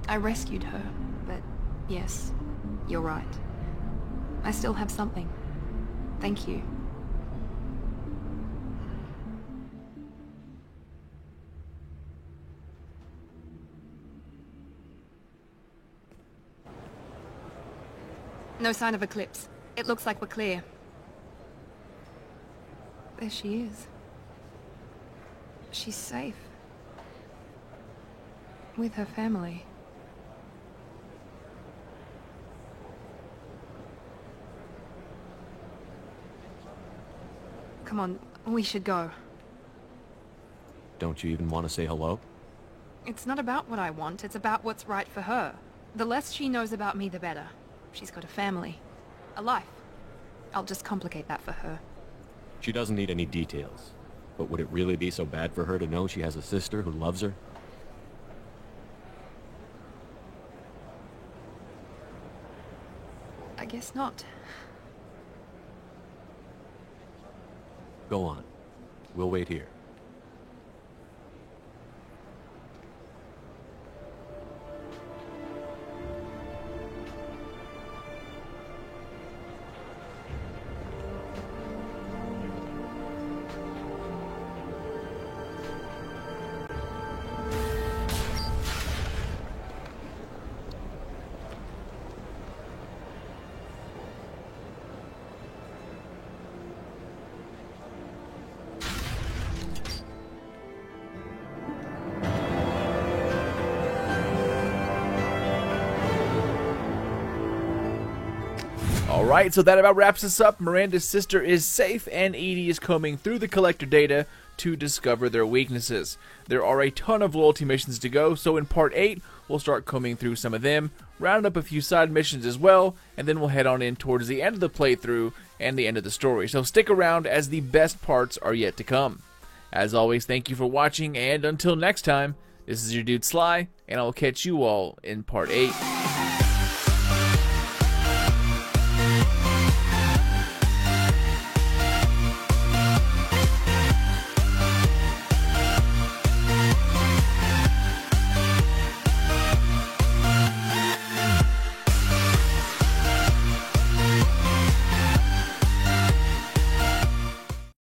I rescued her, but yes, you're right. I still have something. Thank you. No sign of Eclipse. It looks like we're clear. There she is. She's safe. With her family. Come on, we should go. Don't you even want to say hello? It's not about what I want, it's about what's right for her. The less she knows about me, the better. She's got a family. A life. I'll just complicate that for her. She doesn't need any details. But would it really be so bad for her to know she has a sister who loves her? I guess not. Go on. We'll wait here. Alright, so that about wraps us up. Miranda's sister is safe, and EDI is combing through the collector data to discover their weaknesses. There are a ton of loyalty missions to go, so in part 8, we'll start combing through some of them, round up a few side missions as well, and then we'll head on in towards the end of the playthrough and the end of the story. So stick around, as the best parts are yet to come. As always, thank you for watching, and until next time, this is your dude Sly, and I will catch you all in part 8.